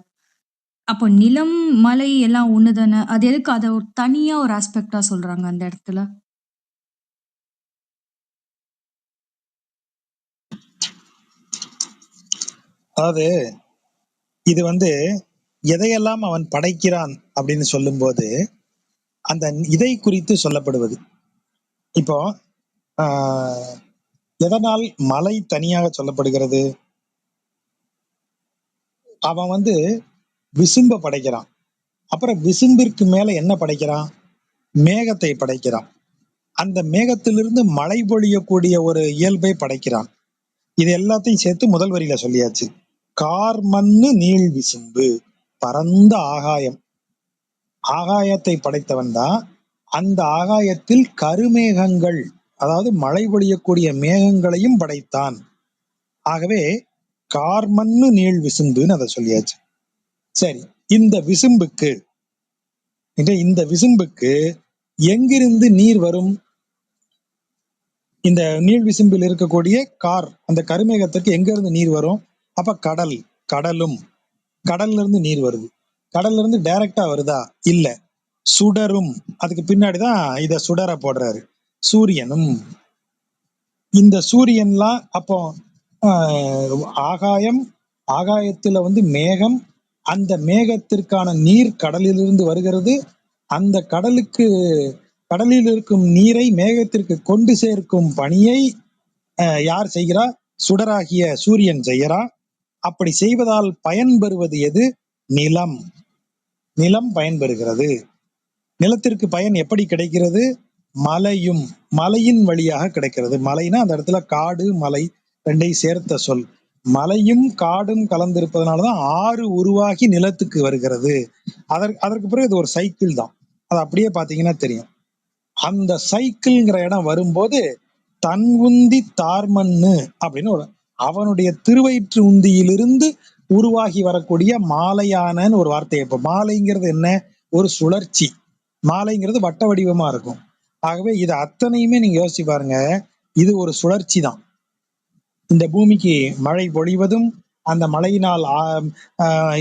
அப்போ நிலம் மலை எல்லாம் ஒண்ணுதானே? அது எதுக்கு அதை ஒரு தனியா ஒரு ஆஸ்பெக்டா சொல்றாங்க அந்த இடத்துல? அதாவது இது வந்து எதையெல்லாம் அவன் படைக்கிறான் அப்படின்னு சொல்லும்போது அந்த இதை குறித்து சொல்லப்படுவது. இப்போ எதனால் மலை தனியாக சொல்லப்படுகிறது? அவன் வந்து விசும்ப படைக்கிறான். அப்புறம் விசும்பிற்கு மேல என்ன படைக்கிறான்? மேகத்தை படைக்கிறான். அந்த மேகத்திலிருந்து மழை பொழியக்கூடிய ஒரு இயல்பை படைக்கிறான். இது எல்லாத்தையும் சேர்த்து முதல் வரியில சொல்லியாச்சு. கார் மண்ணு நீள் விசும்பு, பரந்த ஆகாயம். ஆகாயத்தை படைத்தவன் தான். அந்த ஆகாயத்தில் கருமேகங்கள், அதாவது மழை பொழியக்கூடிய மேகங்களையும் படைத்தான். ஆகவே கார்மண்ணு நீள் விசும்புன்னு அதை சொல்லியாச்சு. சரி, இந்த விசும்புக்கு எங்கிருந்து நீர் வரும்? இந்த நீள் விசும்பில் இருக்கக்கூடிய அந்த கருமேகத்திற்கு எங்க இருந்து நீர் வரும்? அப்ப கடல்ல இருந்து நீர் வருது. கடல்ல இருந்து டைரக்டா வருதா? இல்ல. சுடரும், அதுக்கு பின்னாடிதான் இத சுடர போடுறாரு. சூரியனும். இந்த சூரியன்லாம் அப்போ ஆகாயத்துல வந்து மேகம், அந்த மேகத்திற்கான நீர் கடலிலிருந்து வருகிறது. அந்த கடலில் இருக்கும் நீரை மேகத்திற்கு கொண்டு சேர்க்கும் பணியை யார் செய்கிறா? சுடராகிய சூரியன் செய்கிறா. அப்படி செய்வதால் பயன்பெறுவது எது? நிலம் பயன்பெறுகிறது. நிலத்திற்கு பயன் எப்படி கிடைக்கிறது? மலையின் வழியாக கிடைக்கிறது. மலைனா அந்த இடத்துல காடு மலை ரெண்டையும் சேர்த்த சொல். மலையும் காடும் கலந்திருப்பதனாலதான் ஆறு உருவாகி நிலத்துக்கு வருகிறது. அதற்கு பிறகு இது ஒரு சைக்கிள் தான். அது அப்படியே பாத்தீங்கன்னா தெரியும். அந்த சைக்கிள்ங்கிற இடம் வரும்போது தன் உந்தி தார்மண்ணு அப்படின்னு அவனுடைய திருவயிற்று உந்தியிலிருந்து உருவாகி வரக்கூடிய மாலையானன்னு ஒரு வார்த்தை. இப்ப மாலைங்கிறது என்ன? ஒரு சுழற்சி. மாலைங்கிறது வட்ட வடிவமா இருக்கும். ஆகவே இது அத்தனையுமே நீங்க யோசிச்சு பாருங்க, இது ஒரு சுழற்சி தான். இந்த பூமிக்கு மழை பொழிவதும், அந்த மழையினால்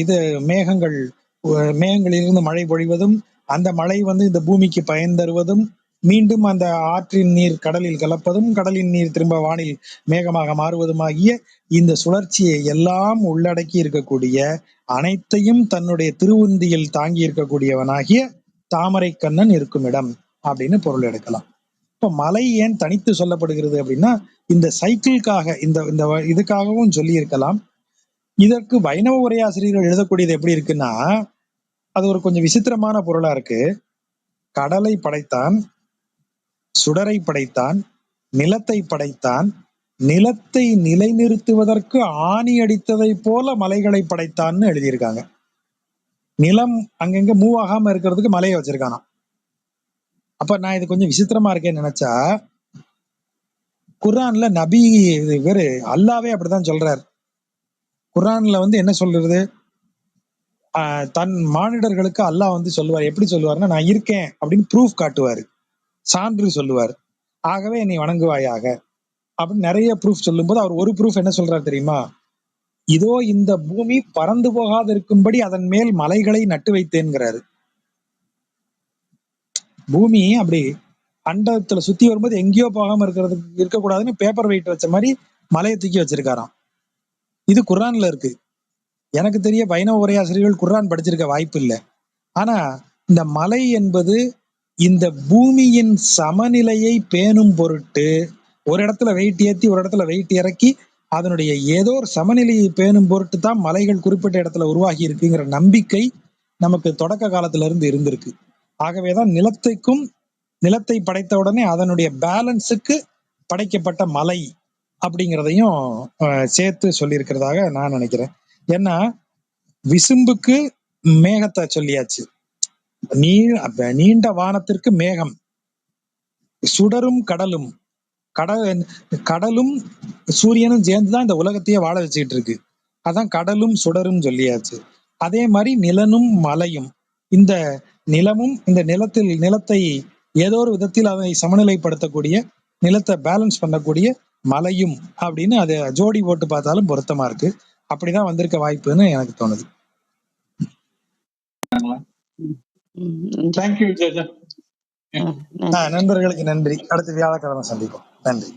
இது மேகங்களிலிருந்து மழை பொழிவதும், அந்த மழை இந்த பூமிக்கு பயன் தருவதும், மீண்டும் அந்த ஆற்றின் நீர் கடலில் கலப்பதும், கடலின் நீர் திரும்ப வானில் மேகமாக மாறுவதுமாகிய இந்த சுழற்சியை எல்லாம் உள்ளடக்கி இருக்கக்கூடிய, அனைத்தையும் தன்னுடைய திருவுந்தியில் தாங்கி இருக்கக்கூடியவனாகிய தாமரை கண்ணன் இருக்கும் இடம் அப்படின்னு பொருள் எடுக்கலாம். இப்ப மலை ஏன் தனித்து சொல்லப்படுகிறது அப்படின்னா, இந்த சைக்கிள்காக இந்த இதுக்காகவும் சொல்லி இருக்கலாம். இதற்கு வைணவ உரையாசிரியர்கள் எழுதக்கூடியது எப்படி இருக்குன்னா, அது ஒரு கொஞ்சம் விசித்திரமான பொருளா இருக்கு. கடலை படைத்தான், சுடரை படைத்தான், நிலத்தை படைத்தான், நிலத்தை நிலைநிறுத்துவதற்கு ஆணி அடித்ததை போல மலைகளை படைத்தான்னு எழுதியிருக்காங்க. நிலம் அங்கங்க மூவ் ஆகாம இருக்கிறதுக்கு மலையை வச்சிருக்கானா. அப்ப நான் இது கொஞ்சம் விசித்திரமா இருக்கேன்னு நினைச்சா, குர்ஆன்ல நபி இவரு அல்லாவே அப்படிதான் சொல்றாரு. குர்ஆன்ல என்ன சொல்றது, தன் மானிடர்களுக்கு அல்லாஹ் சொல்லுவார். எப்படி சொல்லுவாருன்னா, நான் இருக்கேன் அப்படின்னு ப்ரூஃப் காட்டுவாரு, சான்று சொல்லுவார். ஆகவே நீ வணங்குவாயாக அப்படின்னு நிறைய ப்ரூஃப் சொல்லும் போது அவர் ஒரு ப்ரூஃப் என்ன சொல்றாரு தெரியுமா? இதோ இந்த பூமி பறந்து போகாது இருக்கும்படி அதன் மேல் மலைகளை நட்டு வைத்தேன்கிறாரு. பூமி அப்படி அண்டத்துல சுத்தி வரும்போது எங்கேயோ போகாம இருக்கக்கூடாதுன்னு பேப்பர் வெயிட் வச்ச மாதிரி மலையை தூக்கி வச்சிருக்காராம். இது குர்ஆன்ல இருக்கு. எனக்கு தெரிய வைணவ உரையாசிரியர்கள் குர்ஆன் படிச்சிருக்க வாய்ப்பு இல்லை. ஆனா இந்த மலை என்பது இந்த பூமியின் சமநிலையை பேணும் பொருட்டு ஒரு இடத்துல வெயிட் ஏத்தி ஒரு இடத்துல வெயிட் இறக்கி அதனுடைய ஏதோ ஒரு சமநிலையை பேணும் பொருட்டு தான் மலைகள் குறிப்பிட்ட இடத்துல உருவாகி இருக்குங்கிற நம்பிக்கை நமக்கு தொடக்க காலத்துல இருந்து இருந்திருக்கு. ஆகவேதான் நிலத்தை படைத்த உடனே அதனுடைய பேலன்ஸுக்கு படைக்கப்பட்ட மலை அப்படிங்கிறதையும் சேர்த்து சொல்லியிருக்கிறதாக நான் நினைக்கிறேன். ஏன்னா விசும்புக்கு மேகத்தை சொல்லியாச்சு, நீண்ட வானத்திற்கு மேகம், சுடரும் கடலும் சூரியனும் சேர்ந்துதான் இந்த உலகத்தையே வாழ வச்சுக்கிட்டு இருக்கு. அதான் கடலும் சுடரும் சொல்லியாச்சு. அதே மாதிரி நிலனும் மலையும், இந்த நிலமும் இந்த நிலத்தை ஏதோ ஒரு விதத்தில் அதை சமநிலைப்படுத்தக்கூடிய, நிலத்தை பேலன்ஸ் பண்ணக்கூடிய மலையும் அப்படின்னு அதை ஜோடி போட்டு பார்த்தாலும் பொருத்தமா இருக்கு. அப்படிதான் வந்திருக்க வாய்ப்புன்னு எனக்கு தோணுது. நண்பர்களுக்கு நன்றி. அடுத்த வியாழக்கிழமை சந்திப்போம். நன்றி.